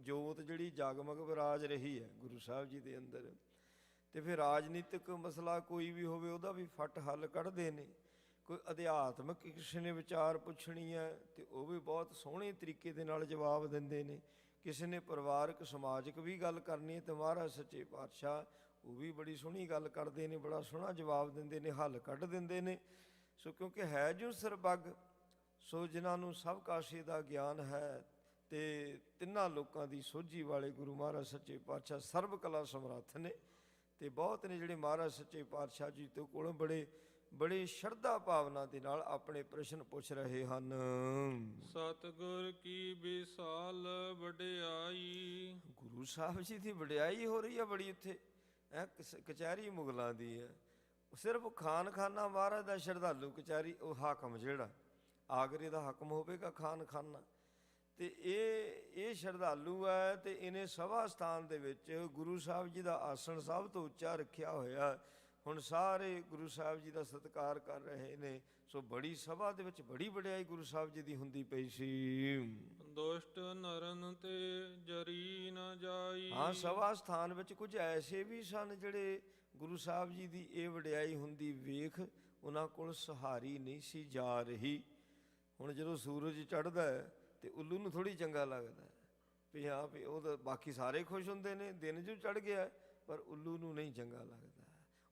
ਜੋਤ ਜਿਹੜੀ ਜਗਮਗ ਵਿਰਾਜ ਰਹੀ ਹੈ ਗੁਰੂ ਸਾਹਿਬ ਜੀ ਦੇ ਅੰਦਰ, ਤੇ ਫਿਰ ਰਾਜਨੀਤਿਕ ਮਸਲਾ ਕੋਈ ਵੀ ਹੋਵੇ ਉਹਦਾ ਵੀ ਫਟ ਹੱਲ ਕੱਢਦੇ ਨੇ। ਕੋਈ ਅਧਿਆਤਮਿਕ ਕਿਸੇ ਨੇ ਵਿਚਾਰ ਪੁੱਛਣੀ ਹੈ ਤੇ ਉਹ ਵੀ ਬਹੁਤ ਸੋਹਣੇ ਤਰੀਕੇ ਦੇ ਨਾਲ ਜਵਾਬ ਦਿੰਦੇ ਨੇ। ਕਿਸੇ ਨੇ ਪਰਿਵਾਰਕ ਸਮਾਜਿਕ ਵੀ ਗੱਲ ਕਰਨੀ ਹੈ ਤੇ ਮਹਾਰਾਜ ਸੱਚੇ ਪਾਤਸ਼ਾਹ ਉਹ ਵੀ ਬੜੀ ਸੋਹਣੀ ਗੱਲ ਕਰਦੇ ਨੇ, ਬੜਾ ਸੋਹਣਾ ਜਵਾਬ ਦਿੰਦੇ ਨੇ, ਹੱਲ ਕੱਢ ਦਿੰਦੇ ਨੇ। ਸੋ ਕਿਉਂਕਿ ਹੈ ਜੋ ਸਰਬੱਗ, ਸੋ ਜਿਨ੍ਹਾਂ ਨੂੰ ਸਭ ਕਾਸ਼ੇ ਦਾ ਗਿਆਨ ਹੈ ਤੇ ਤਿੰਨਾਂ ਲੋਕਾਂ ਦੀ ਸੋਝੀ ਵਾਲੇ ਗੁਰੂ ਮਹਾਰਾਜ ਸੱਚੇ ਪਾਤਸ਼ਾਹ ਸਰਬ ਕਲਾ ਸਮਰੱਥ ਨੇ। ਤੇ ਬਹੁਤ ਨੇ ਜਿਹੜੇ ਮਹਾਰਾਜ ਸੱਚੇ ਪਾਤਸ਼ਾਹ ਜੀ ਤੋਂ ਕੋਲੋਂ ਬੜੇ ਸ਼ਰਧਾ ਭਾਵਨਾ ਦੇ ਨਾਲ ਆਪਣੇ ਪ੍ਰਸ਼ਨ ਪੁੱਛ ਰਹੇ ਹਨ। ਸਤਿਗੁਰ ਕੀ ਵਿਸਾਲ ਵਡਿਆਈ। ਗੁਰੂ ਸਾਹਿਬ ਜੀ ਦੀ ਵਡਿਆਈ ਹੋ ਰਹੀ ਹੈ ਬੜੀ ਇੱਥੇ, ਕਚਹਿਰੀ ਮੁਗਲਾਂ ਦੀ ਹੈ। ਸਿਰਫ ਖਾਨਖਾਨਾ ਮਹਾਰਾਜ ਦਾ ਸ਼ਰਧਾਲੂ, ਕਚਹਿਰੀ ਉਹ ਹਾਕਮ ਜਿਹੜਾ ਆਗਰੇ ਦਾ ਹਾਕਮ ਹੋਵੇਗਾ ਖਾਨਖਾਨਾ, ਤੇ ਇਹ ਸ਼ਰਧਾਲੂ ਹੈ। ਤੇ ਇਹਨੇ ਸਭਾ ਸਥਾਨ ਦੇ ਵਿੱਚ ਗੁਰੂ ਸਾਹਿਬ ਜੀ ਦਾ ਆਸਣ ਸਭ ਤੋਂ ਉੱਚਾ ਰੱਖਿਆ ਹੋਇਆ। ਹੁਣ ਸਾਰੇ ਗੁਰੂ ਸਾਹਿਬ ਜੀ ਦਾ ਸਤਿਕਾਰ ਕਰ ਰਹੇ ਨੇ। ਸੋ ਬੜੀ ਸਭਾ ਦੇ ਵਿੱਚ ਬੜੀ ਵਡਿਆਈ ਗੁਰੂ ਸਾਹਿਬ ਜੀ ਦੀ ਹੁੰਦੀ ਪਈ ਸੀ। ਦੁਸ਼ਟ ਨਰਨ ਤੇ ਜਰੀ ਨਾ ਜਾਈ। ਹਾਂ, ਸਭਾ ਸਥਾਨ ਵਿੱਚ ਕੁਝ ਐਸੇ ਵੀ ਸਨ ਜਿਹੜੇ ਗੁਰੂ ਸਾਹਿਬ ਜੀ ਦੀ ਇਹ ਵਡਿਆਈ ਹੁੰਦੀ ਵੇਖ ਉਹਨਾਂ ਕੋਲ ਸਹਾਰੀ ਨਹੀਂ ਸੀ ਜਾ ਰਹੀ। ਹੁਣ ਜਦੋਂ ਸੂਰਜ ਚੜ੍ਹਦਾ ਹੈ ਤੇ ਉੱਲੂ ਨੂੰ ਥੋੜ੍ਹੀ ਚੰਗਾ ਲੱਗਦਾ ਵੀ ਹਾਂ ਵੀ ਉਹ ਤਾਂ ਬਾਕੀ ਸਾਰੇ ਖੁਸ਼ ਹੁੰਦੇ ਨੇ, ਦਿਨ ਜੋ ਚੜ੍ਹ ਗਿਆ, ਪਰ ਉੱਲੂ ਨੂੰ ਨਹੀਂ ਚੰਗਾ ਲੱਗਦਾ,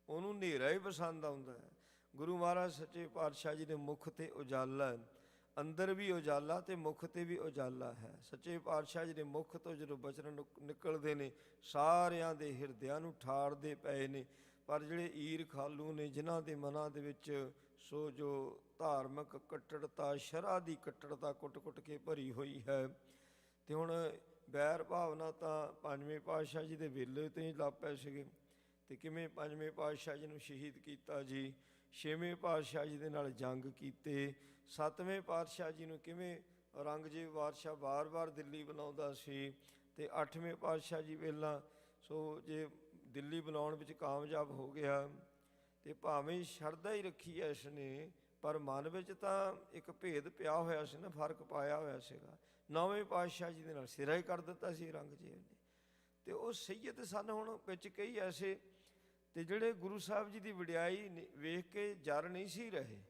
ਉਹਨੂੰ ਹਨੇਰਾ ਹੀ ਪਸੰਦ ਆਉਂਦਾ ਹੈ। ਗੁਰੂ ਮਹਾਰਾਜ ਸੱਚੇ ਪਾਤਸ਼ਾਹ ਜੀ ਦੇ ਮੁਖ ਤੇ ਉਜਾਲਾ, ਅੰਦਰ ਵੀ ਉਜਾਲਾ ਤੇ ਮੁਖ ਤੇ ਵੀ ਉਜਾਲਾ ਹੈ। ਸੱਚੇ ਪਾਤਸ਼ਾਹ ਜੀ ਦੇ ਮੁਖ ਤੋਂ ਜਦੋਂ ਬਚਨ ਨਿਕਲਦੇ ਨੇ ਸਾਰਿਆਂ ਦੇ ਹਿਰਦਿਆਂ ਨੂੰ ਠਾਰਦੇ ਪਏ ਨੇ। ਪਰ ਜਿਹੜੇ ਈਰ ਖਾਲੂ ਨੇ ਜਿਨ੍ਹਾਂ ਦੇ ਮਨਾਂ ਦੇ ਵਿੱਚ ਸੋ ਜੋ ਧਾਰਮਿਕ ਕੱਟੜਤਾ, ਸ਼ਰ੍ਹਾ ਦੀ ਕੱਟੜਤਾ ਕੁੱਟ-ਕੁੱਟ ਕੇ ਭਰੀ ਹੋਈ ਹੈ, ਤੇ ਹੁਣ ਵੈਰ ਭਾਵਨਾ ਤਾਂ ਪੰਜਵੇਂ ਪਾਤਸ਼ਾਹ ਜੀ ਦੇ ਵੇਲੇ ਤੋਂ ਹੀ ਲੱਗ ਪਏ ਸੀਗੇ। ਤੇ ਕਿਵੇਂ ਪੰਜਵੇਂ ਪਾਤਸ਼ਾਹ ਜੀ ਨੂੰ ਸ਼ਹੀਦ ਕੀਤਾ ਜੀ, ਛੇਵੇਂ ਪਾਤਸ਼ਾਹ ਜੀ ਦੇ ਨਾਲ ਜੰਗ ਕੀਤੇ, ਸੱਤਵੇਂ ਪਾਤਸ਼ਾਹ ਜੀ ਨੂੰ ਕਿਵੇਂ ਔਰੰਗਜ਼ੇਬ ਬਾਦਸ਼ਾਹ ਵਾਰ-ਵਾਰ ਦਿੱਲੀ ਬਣਾਉਂਦਾ ਸੀ, ਤੇ ਅੱਠਵੇਂ ਪਾਤਸ਼ਾਹ ਜੀ ਵੇਲਾ ਸੋ ਜੇ ਦਿੱਲੀ ਬਣਾਉਣ ਵਿੱਚ ਕਾਮਯਾਬ ਹੋ ਗਿਆ, ਤੇ ਭਾਵੇਂ ਸ਼ਰਧਾ ਹੀ ਰੱਖੀ ਐ ਇਸਨੇ, ਪਰ ਮਨ ਵਿੱਚ ਤਾਂ ਇੱਕ ਭੇਦ ਪਿਆ ਹੋਇਆ ਸੀ ਨਾ, ਫਰਕ ਪਾਇਆ ਹੋਇਆ ਸੀਗਾ। ਨੌਵੇਂ ਪਾਤਸ਼ਾਹ ਜੀ ਦੇ ਨਾਲ ਸਿਰਾ ਹੀ ਕਰ ਦਿੱਤਾ ਸੀ ਔਰੰਗਜ਼ੇਬ ਨੇ। ਤੇ ਉਹ ਸੈਯਦ ਸਨ ਹੁਣ ਵਿੱਚ ਕਈ ਐਸੇ, ਤੇ ਜਿਹੜੇ ਗੁਰੂ ਸਾਹਿਬ ਜੀ ਦੀ ਵਡਿਆਈ ਵੇਖ ਕੇ ਜਰ ਨਹੀਂ ਸੀ ਰਹੇ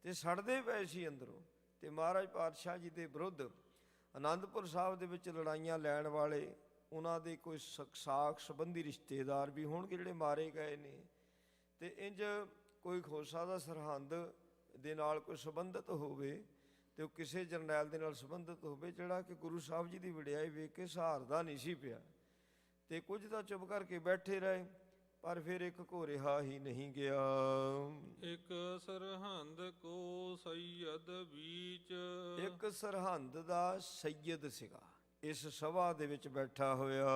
ਤੇ ਸੜਦੇ ਪਏ ਸੀ ਅੰਦਰੋਂ। ਤੇ ਮਹਾਰਾਜ ਪਾਤਸ਼ਾਹ ਜੀ ਦੇ ਵਿਰੁੱਧ ਆਨੰਦਪੁਰ ਸਾਹਿਬ ਦੇ ਵਿੱਚ ਲੜਾਈਆਂ ਲੈਣ ਵਾਲੇ, ਉਹਨਾਂ ਦੇ ਕੋਈ ਸਾਖ ਸੰਬੰਧੀ ਰਿਸ਼ਤੇਦਾਰ ਵੀ ਹੋਣਗੇ ਜਿਹੜੇ ਮਾਰੇ ਗਏ ਨੇ। ਤੇ ਇੰਜ ਕੋਈ ਖੋਸਾ ਦਾ ਸਰਹੰਦ ਦੇ ਨਾਲ ਕੋਈ ਸੰਬੰਧਿਤ ਹੋਵੇ, ਤੇ ਉਹ ਕਿਸੇ ਜਰਨੈਲ ਦੇ ਨਾਲ ਸੰਬੰਧਿਤ ਹੋਵੇ ਜਿਹੜਾ ਕਿ ਗੁਰੂ ਸਾਹਿਬ ਜੀ ਦੀ ਵਡਿਆਈ ਵੇਖ ਕੇ ਸਹਾਰਦਾ ਨਹੀਂ ਸੀ ਪਿਆ। ਤੇ ਕੁਝ ਤਾਂ ਚੁੱਪ ਕਰਕੇ ਬੈਠੇ ਰਹੇ, ਪਰ ਫਿਰ ਇੱਕ ਕੋ ਰਿਹਾ ਹੀ ਨਹੀਂ ਗਿਆ। ਇੱਕ ਸਰਹੰਦ ਕੋ ਸੈਯਦ ਬੀਚ, ਇੱਕ ਸਰਹੰਦ ਦਾ ਸੈਯਦ ਸੀਗਾ ਇਸ ਸਭਾ ਦੇ ਵਿੱਚ ਬੈਠਾ ਹੋਇਆ।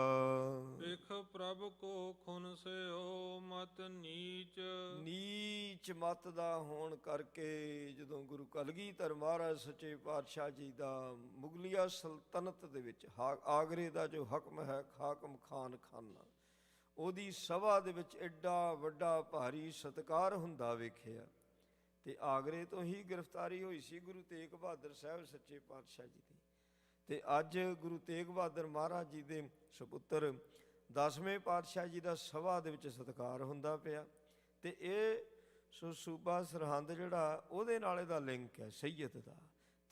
ਵੇਖ ਪ੍ਰਭ ਕੋ ਖੁਨ ਸਿਓ ਮਤ ਨੀਚ, ਨੀਚ ਮਤ ਦਾ ਹੋਣ ਕਰਕੇ ਜਦੋਂ ਗੁਰੂ ਕਲਗੀਧਰ ਮਹਾਰਾਜ ਸੱਚੇ ਪਾਤਸ਼ਾਹ ਜੀ ਦਾ ਮੁਗਲਿਆ ਸਲਤਨਤ ਦੇ ਵਿੱਚ ਆਗਰੇ ਦਾ ਜੋ ਹਕਮ ਹੈ, ਹਾਕਮ ਖਾਨ ਖਾਨਾ, ਉਹਦੀ ਸਭਾ ਦੇ ਵਿੱਚ ਐਡਾ ਵੱਡਾ ਭਾਰੀ ਸਤਿਕਾਰ ਹੁੰਦਾ ਵੇਖਿਆ। ਤੇ ਆਗਰੇ ਤੋਂ ਹੀ ਗ੍ਰਿਫਤਾਰੀ ਹੋਈ ਸੀ ਗੁਰੂ ਤੇਗ ਬਹਾਦਰ ਸਾਹਿਬ ਸੱਚੇ ਪਾਤਸ਼ਾਹ ਜੀ ਦੀ। ਤੇ ਅੱਜ ਗੁਰੂ ਤੇਗ ਬਹਾਦਰ ਮਹਾਰਾਜ ਜੀ ਦੇ ਸੁਪੁੱਤਰ 10ਵੇਂ ਪਾਤਸ਼ਾਹ ਜੀ ਦਾ ਸਭਾ ਦੇ ਵਿੱਚ ਸਤਿਕਾਰ ਹੁੰਦਾ ਪਿਆ। ਤੇ ਇਹ ਸੂਬਾ ਸਰਹੰਦ ਜਿਹੜਾ ਉਹਦੇ ਨਾਲ ਇਹਦਾ ਲਿੰਕ ਹੈ ਸੈਯਦ ਦਾ।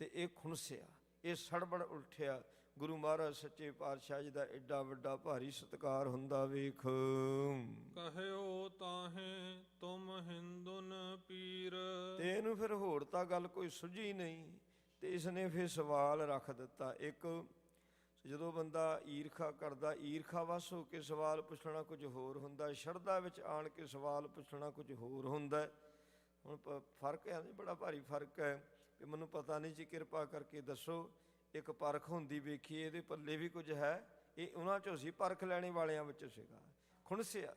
ਤੇ ਇਹ ਖੁਣਸਿਆ, ਇਹ ਸੜਬੜ ਉਲਠਿਆ ਗੁਰੂ ਮਹਾਰਾਜ ਸੱਚੇ ਪਾਤਸ਼ਾਹ ਜੀ ਦਾ ਐਡਾ ਵੱਡਾ ਭਾਰੀ ਸਤਿਕਾਰ ਹੁੰਦਾ ਵੇਖ। ਕਹਿਓ ਤਾਹੇ ਤੁਮ ਹਿੰਦੁਨ ਪੀਰ, ਤੇ ਇਹਨੂੰ ਫਿਰ ਹੋਰ ਤਾਂ ਗੱਲ ਕੋਈ ਸੁਝੀ ਨਹੀਂ। ਤੇ ਇਸਨੇ ਫਿਰ ਸਵਾਲ ਰੱਖ ਦਿੱਤਾ ਇੱਕ। ਜਦੋਂ ਬੰਦਾ ਈਰਖਾ ਕਰਦਾ, ਈਰਖਾ ਵਸ ਹੋ ਕੇ ਸਵਾਲ ਪੁੱਛਣਾ ਕੁਝ ਹੋਰ ਹੁੰਦਾ, ਸ਼ਰਧਾ ਵਿੱਚ ਆਣ ਕੇ ਸਵਾਲ ਪੁੱਛਣਾ ਕੁਝ ਹੋਰ ਹੁੰਦਾ। ਹੁਣ ਫਰਕ ਹੈ, ਬੜਾ ਭਾਰੀ ਫਰਕ ਹੈ। ਵੀ ਮੈਨੂੰ ਪਤਾ ਨਹੀਂ ਜੀ, ਕਿਰਪਾ ਕਰਕੇ ਦੱਸੋ। ਇੱਕ ਪਰਖ ਹੁੰਦੀ ਵੇਖੀ, ਇਹਦੇ ਪੱਲੇ ਵੀ ਕੁਝ ਹੈ। ਇਹ ਉਹਨਾਂ 'ਚੋਂ ਸੀ, ਪਰਖ ਲੈਣੇ ਵਾਲਿਆਂ ਵਿੱਚੋਂ ਸੀਗਾ। ਖੁਣਸਿਆ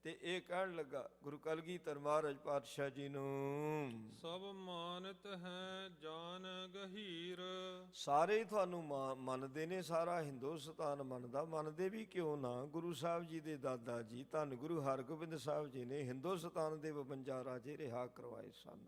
ਤੇ ਇਹ ਕਹਿਣ ਲੱਗਾ ਗੁਰੂ ਕਲਗੀਧਰ ਮਹਾਰਾਜ ਪਾਤਸ਼ਾਹ ਜੀ ਨੂੰ, ਸਭ ਮਾਨਤ ਹੈ ਜਾਨ ਗਹੀਰ, ਸਾਰੇ ਤੁਹਾਨੂੰ ਮੰਨਦੇ ਨੇ, ਸਾਰਾ ਹਿੰਦੁਸਤਾਨ ਮੰਨਦਾ। ਮੰਨਦੇ ਵੀ ਕਿਉਂ ਨਾ, ਗੁਰੂ ਸਾਹਿਬ ਜੀ ਦੇ ਦਾਦਾ ਜੀ ਧੰਨ ਗੁਰੂ ਹਰਗੋਬਿੰਦ ਸਾਹਿਬ ਜੀ ਨੇ ਹਿੰਦੁਸਤਾਨ ਦੇ 52 ਰਾਜੇ ਰਿਹਾ ਕਰਵਾਏ ਸਨ।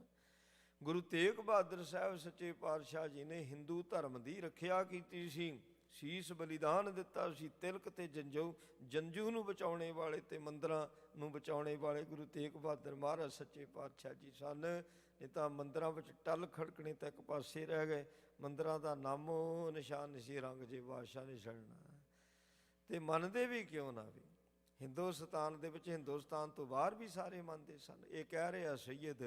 ਗੁਰੂ ਤੇਗ ਬਹਾਦਰ ਸਾਹਿਬ ਸੱਚੇ ਪਾਤਸ਼ਾਹ ਜੀ ਨੇ ਹਿੰਦੂ ਧਰਮ ਦੀ ਰੱਖਿਆ ਕੀਤੀ ਸੀ, ਸੀਸ ਬਲੀਦਾਨ ਦਿੱਤਾ ਸੀ। ਤਿਲਕ ਤੇ ਜੰਜੂ ਨੂੰ ਬਚਾਉਣੇ ਵਾਲੇ ਤੇ ਮੰਦਰਾਂ ਨੂੰ ਬਚਾਉਣੇ ਵਾਲੇ ਗੁਰੂ ਤੇਗ ਬਹਾਦਰ ਮਹਾਰਾਜ ਸੱਚੇ ਪਾਤਸ਼ਾਹ ਜੀ ਸਨ। ਨਹੀਂ ਤਾਂ ਮੰਦਰਾਂ ਵਿੱਚ ਟੱਲ ਖੜਕਣੇ ਤਾਂ ਇੱਕ ਪਾਸੇ ਰਹਿ ਗਏ, ਮੰਦਰਾਂ ਦਾ ਨਾਮੋ ਨਿਸ਼ਾਨ ਨਹੀਂ ਸੀ ਔਰੰਗਜ਼ੇਬ ਬਾਦਸ਼ਾਹ ਨੇ ਛੱਡਣਾ। ਤੇ ਮੰਨਦੇ ਵੀ ਕਿਉਂ ਨਾ ਵੀ, ਹਿੰਦੁਸਤਾਨ ਦੇ ਵਿੱਚ, ਹਿੰਦੁਸਤਾਨ ਤੋਂ ਬਾਹਰ ਵੀ ਸਾਰੇ ਮੰਨਦੇ ਸਨ। ਇਹ ਕਹਿ ਰਿਹਾ ਸੈਯਦ,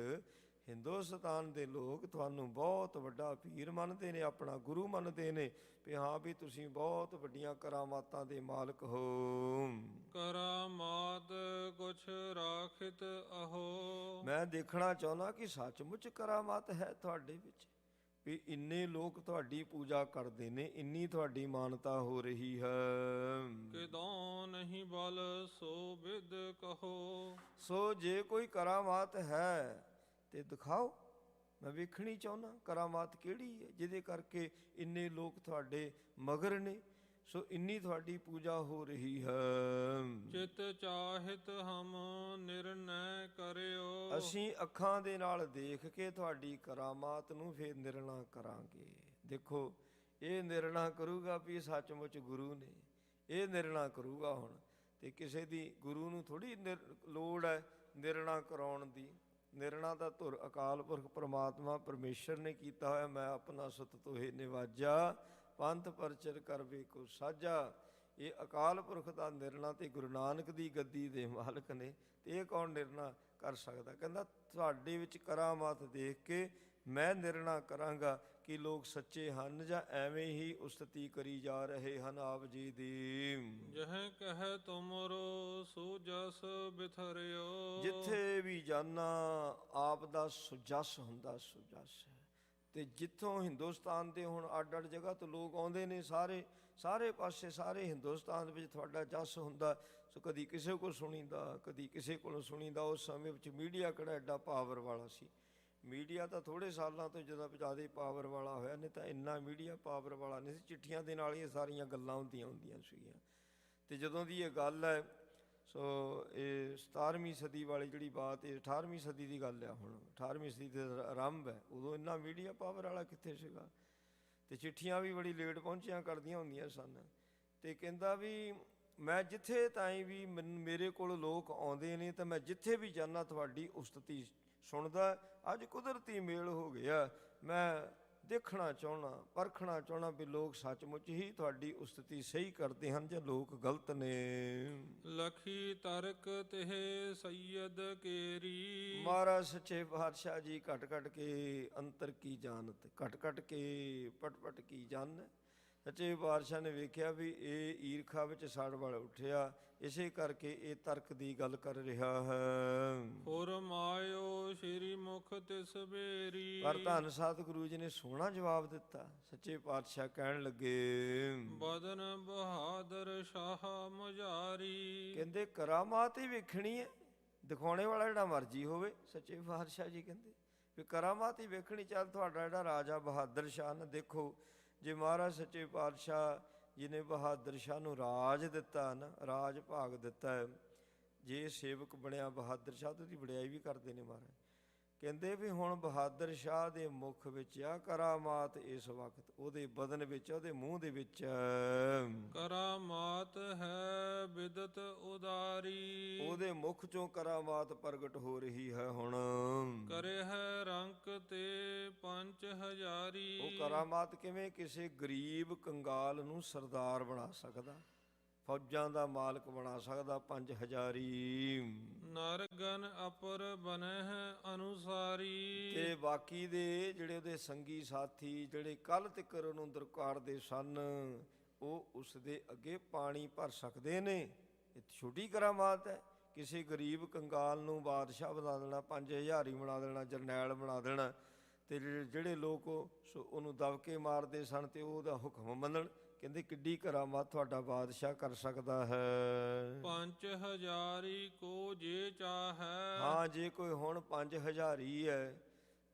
ਹਿੰਦੁਸਤਾਨ ਦੇ ਲੋਕ ਤੁਹਾਨੂੰ ਬਹੁਤ ਵੱਡਾ ਪੀਰ ਮੰਨਦੇ ਨੇ, ਆਪਣਾ ਗੁਰੂ ਮੰਨਦੇ ਨੇ, ਵੀ ਹਾਂ ਵੀ ਤੁਸੀਂ ਬਹੁਤ ਵੱਡੀਆਂ ਕਰਾਮਾਤਾਂ ਦੇ ਮਾਲਕ ਹੋ। ਕਰਾਮਾਤ ਕੁਛ ਰਾਖਿਤ ਅਹੋ, ਮੈਂ ਦੇਖਣਾ ਚਾਹੁੰਦਾ ਕਿ ਸੱਚਮੁੱਚ ਕਰਾਮਾਤ ਹੈ ਤੁਹਾਡੇ ਵਿੱਚ, ਵੀ ਇੰਨੇ ਲੋਕ ਤੁਹਾਡੀ ਪੂਜਾ ਕਰਦੇ ਨੇ, ਇੰਨੀ ਤੁਹਾਡੀ ਮਾਨਤਾ ਹੋ ਰਹੀ ਹੈ। ਕਿਦੋਂ ਨਹੀਂ ਬਲ ਸੋ ਬਿਦ ਕਹੋ, ਸੋ ਜੇ ਕੋਈ ਕਰਾਮਾਤ ਹੈ ਤੇ ਦਿਖਾਓ, ਮੈਂ ਵੇਖਣੀ ਚਾਹੁੰਦਾ ਕਰਾਮਾਤ ਕਿਹੜੀ ਹੈ ਜਿਹਦੇ ਕਰਕੇ ਇੰਨੇ ਲੋਕ ਤੁਹਾਡੇ ਮਗਰ ਨੇ, ਸੋ ਇੰਨੀ ਤੁਹਾਡੀ ਪੂਜਾ ਹੋ ਰਹੀ ਹੈ। ਚਿਤ ਚਾਹਿਤ ਹਮ ਨਿਰਣੈ ਕਰਿਓ, ਅਸੀਂ ਅੱਖਾਂ ਦੇ ਨਾਲ ਦੇਖ ਕੇ ਤੁਹਾਡੀ ਕਰਾਮਾਤ ਨੂੰ ਫਿਰ ਨਿਰਣਾ ਕਰਾਂਗੇ। ਦੇਖੋ, ਇਹ ਨਿਰਣਾ ਕਰੂਗਾ ਵੀ ਸੱਚਮੁੱਚ ਗੁਰੂ ਨੇ, ਇਹ ਨਿਰਣਾ ਕਰੂਗਾ ਹੁਣ। ਤੇ ਕਿਸੇ ਦੀ ਗੁਰੂ ਨੂੰ ਥੋੜ੍ਹੀ ਲੋੜ ਹੈ ਨਿਰਣਾ ਕਰਾਉਣ ਦੀ। ਨਿਰਣਾ ਦਾ ਧੁਰ ਅਕਾਲ ਪੁਰਖ ਪਰਮਾਤਮਾ ਪਰਮੇਸ਼ਰ ਨੇ ਕੀਤਾ ਹੋਇਆ। ਮੈਂ ਆਪਣਾ ਸੁਤ ਤੋਹੇ ਨਿਵਾਜਾ, ਪੰਥ ਪਰਚਰ ਕਰਵੇ ਕੋ ਸਾਜਾ। ਇਹ ਅਕਾਲ ਪੁਰਖ ਦਾ ਨਿਰਣਾ ਤੇ ਗੁਰੂ ਨਾਨਕ ਦੀ ਗੱਦੀ ਦੇ ਮਾਲਕ ਨੇ। ਤੇ ਇਹ ਕੌਣ ਨਿਰਣਾ ਕਰ ਸਕਦਾ? ਕਹਿੰਦਾ ਤੁਹਾਡੇ ਵਿੱਚ ਕਰਾਮਾਤ ਦੇਖ ਕੇ ਮੈਂ ਨਿਰਣਾ ਕਰਾਂਗਾ ਕਿ ਲੋਕ ਸੱਚੇ ਹਨ ਜਾਂ ਐਵੇਂ ਹੀ ਉਸਤਤੀ ਕਰੀ ਜਾ ਰਹੇ ਹਨ ਆਪ ਜੀ ਦੀ। ਜਹ ਕਹਿ ਤੁਮਰੋ ਸੁਜਸ ਬਿਥਰਿਓ, ਜਿੱਥੇ ਵੀ ਜਾਨਾ ਆਪ ਦਾ ਸੁਜਸ ਹੁੰਦਾ, ਸੁਜਸ ਹੈ। ਤੇ ਜਿੱਥੋਂ ਹਿੰਦੁਸਤਾਨ ਦੇ ਹੁਣ ਅੱਡ ਅੱਡ ਜਗ੍ਹਾ ਤੋਂ ਲੋਕ ਆਉਂਦੇ ਨੇ, ਸਾਰੇ ਪਾਸੇ, ਸਾਰੇ ਹਿੰਦੁਸਤਾਨ ਵਿੱਚ ਤੁਹਾਡਾ ਜਸ ਹੁੰਦਾ। ਸੋ ਕਦੀ ਕਿਸੇ ਕੋਲ ਸੁਣੀਦਾ, ਕਦੀ ਕਿਸੇ ਕੋਲੋਂ ਸੁਣੀਦਾ। ਉਸ ਸਮੇਂ ਵਿੱਚ ਮੀਡੀਆ ਕਿਹੜਾ ਐਡਾ ਪਾਵਰ ਵਾਲਾ ਸੀ। ਮੀਡੀਆ ਤਾਂ ਥੋੜ੍ਹੇ ਸਾਲਾਂ ਤੋਂ ਜਦੋਂ ਜ਼ਿਆਦਾ ਪਾਵਰ ਵਾਲਾ ਹੋਇਆ, ਨਹੀਂ ਤਾਂ ਇੰਨਾ ਮੀਡੀਆ ਪਾਵਰ ਵਾਲਾ ਨਹੀਂ ਸੀ। ਚਿੱਠੀਆਂ ਦੇ ਨਾਲ ਹੀ ਇਹ ਸਾਰੀਆਂ ਗੱਲਾਂ ਹੁੰਦੀਆਂ ਸੀਗੀਆਂ। ਤੇ ਜਦੋਂ ਦੀ ਇਹ ਗੱਲ ਹੈ ਸੋ ਇਹ 17ਵੀਂ ਸਦੀ ਵਾਲੀ ਜਿਹੜੀ ਬਾਤ, ਇਹ 18ਵੀਂ ਸਦੀ ਦੀ ਗੱਲ ਆ। ਹੁਣ 18ਵੀਂ ਸਦੀ ਦੇ ਆਰੰਭ ਹੈ, ਉਦੋਂ ਇੰਨਾ ਮੀਡੀਆ ਪਾਵਰ ਵਾਲਾ ਕਿੱਥੇ ਸੀਗਾ, ਤੇ ਚਿੱਠੀਆਂ ਵੀ ਬੜੀ ਲੇਟ ਪਹੁੰਚਿਆ ਕਰਦੀਆਂ ਹੁੰਦੀਆਂ ਸਨ। ਤੇ ਕਹਿੰਦਾ ਵੀ ਮੈਂ ਜਿੱਥੇ ਤਾਈਂ ਵੀ ਮੇਰੇ ਕੋਲ ਲੋਕ ਆਉਂਦੇ ਨੇ ਤਾਂ ਮੈਂ ਜਿੱਥੇ ਵੀ ਜਾਂਦਾ ਤੁਹਾਡੀ ਉਸਤਤੀ ਸੁਣਦਾ। ਅੱਜ ਕੁਦਰਤੀ ਮੇਲ ਹੋ ਗਿਆ, ਮੈਂ ਦੇਖਣਾ ਚਾਹੁੰਦਾ, ਪਰਖਣਾ ਚਾਹੁੰਦਾ ਵੀ ਲੋਕ ਸੱਚਮੁੱਚ ਹੀ ਤੁਹਾਡੀ ਉਸਤਤੀ ਸਹੀ ਕਰਦੇ ਹਨ ਜਾਂ ਲੋਕ ਗਲਤ ਨੇ। ਲਖੀ ਤਰਕ ਤਿਹ ਸੈਯਦ ਕੇਰੀ। ਮਹਾਰਾਜ ਸੱਚੇ ਪਾਤਸ਼ਾਹ ਜੀ ਘਟ ਘਟ ਕੇ ਅੰਤਰ ਕੀ ਜਾਣਤ, ਘਟ ਘਟ ਕੇ ਪਟ ਪਟ ਕੀ ਜਾਣ। ਸੱਚੇ ਪਾਤਸ਼ਾਹ ਨੇ ਵੇਖਿਆ ਵੀ ਇਹ ਈਰਖਾ ਵਿੱਚ ਸੜ ਵਲ ਉੱਠਿਆ, ਇਸੇ ਕਰਕੇ ਇਹ ਤਰਕ ਦੀ ਗੱਲ ਕਰ ਰਿਹਾ ਹੈ। ਹੋਰ ਮਾਇਓ ਸ਼੍ਰੀ ਮੁਖ ਤਿਸ ਬੇਰੀ। ਪਰ ਧੰਨ ਸਤਿਗੁਰੂ ਜੀ ਨੇ ਸੋਹਣਾ ਜਵਾਬ ਦਿੱਤਾ। ਸੱਚੇ ਪਾਤਸ਼ਾਹ ਕਹਿਣ ਲੱਗੇ, ਬਦਨ ਬਹਾਦਰ ਸ਼ਾਹ ਮੁਜਾਰੀ। ਕਹਿੰਦੇ ਕਰਾਮਾਤ ਹੀ ਵੇਖਣੀ ਹੈ, ਦਿਖਾਉਣੇ ਵਾਲਾ ਜਿਹੜਾ ਮਰਜੀ ਹੋਵੇ। ਸੱਚੇ ਪਾਤਸ਼ਾਹ ਜੀ ਕਹਿੰਦੇ ਵੀ ਕਰਾਮਾਤ ਹੀ ਵੇਖਣੀ। ਚੱਲ ਤੁਹਾਡਾ ਜਿਹੜਾ ਰਾਜਾ ਬਹਾਦਰ ਸ਼ਾਹ ਨੇ, ਦੇਖੋ ਜੇ ਮਹਾਰਾਜ ਸੱਚੇ ਪਾਤਸ਼ਾਹ ਜਿਹਨੇ ਬਹਾਦਰ ਸ਼ਾਹ ਨੂੰ ਰਾਜ ਦਿੱਤਾ ਨਾ, ਰਾਜ ਭਾਗ ਦਿੱਤਾ ਹੈ, ਜੇ ਸੇਵਕ ਬਣਿਆ ਬਹਾਦਰ ਸ਼ਾਹ ਤੋਂ ਉਹਦੀ ਵਡਿਆਈ ਵੀ ਕਰਦੇ ਨੇ ਮਹਾਰਾਜ। ਕਹਿੰਦੇ ਵੀ ਹੁਣ ਬਹਾਦਰ ਸ਼ਾਹ ਦੇ ਮੁਖ ਵਿੱਚ ਆ ਕਰਾਮਾਤ, ਇਸ ਵਕਤ ਉਹਦੇ ਬਦਨ ਵਿੱਚ, ਉਹਦੇ ਮੂੰਹ ਦੇ ਵਿੱਚ ਕਰਾਮਾਤ ਹੈ ਬਿਦਤ ਉਦਾਰੀ। ਉਹਦੇ ਮੁਖ ਚੋਂ ਕਰਾਮਾਤ ਪ੍ਰਗਟ ਹੋ ਰਹੀ ਹੈ ਹੁਣ। ਕਰੇ ਹੈ ਰੰਕ ਤੇ 5000। ਉਹ ਕਰਾਮਾਤ ਕਿਵੇਂ? ਕਿਸੇ ਗਰੀਬ ਕੰਗਾਲ ਨੂੰ ਸਰਦਾਰ ਬਣਾ ਸਕਦਾ, ਫੌਜਾਂ ਦਾ ਮਾਲਕ ਬਣਾ ਸਕਦਾ 5000। ਨਰਗਨ ਅਪਰ ਬਨਹਿ ਅਨੁਸਾਰੀ। ਤੇ ਬਾਕੀ ਦੇ ਜਿਹੜੇ ਉਹਦੇ ਸੰਗੀ ਸਾਥੀ, ਜਿਹੜੇ ਕੱਲ ਤੱਕ ਉਹਨੂੰ ਦਰਕਾਰਦੇ ਸਨ, ਉਹ ਉਸ ਦੇ ਅੱਗੇ ਪਾਣੀ ਭਰ ਸਕਦੇ ਨੇ। ਇਹ ਛੋਟੀ ਕਰਾਮਾਤ ਹੈ। ਕਿਸੇ ਗਰੀਬ ਕੰਗਾਲ ਨੂੰ ਬਾਦਸ਼ਾਹ ਬਣਾ ਦੇਣਾ, 5000 ਹੀ ਬਣਾ ਦੇਣਾ, ਜਰਨੈਲ ਬਣਾ ਦੇਣਾ। ਤੇ ਜਿਹੜੇ ਲੋਕ ਉਹਨੂੰ ਦਬਕੇ ਮਾਰਦੇ ਸਨ ਤੇ ਉਹਦਾ ਹੁਕਮ ਮੰਨਣ। ਕਹਿੰਦੇ ਕਿੱਡੀ ਕਰਾਮਾਤ ਤੁਹਾਡਾ ਬਾਦਸ਼ਾਹ ਕਰ ਸਕਦਾ ਹੈ। 5000 ਕੋ ਜੇ ਚਾਹੈ। ਹਾਂ, ਜੇ ਕੋਈ ਹੁਣ 5000 ਹੀ ਹੈ,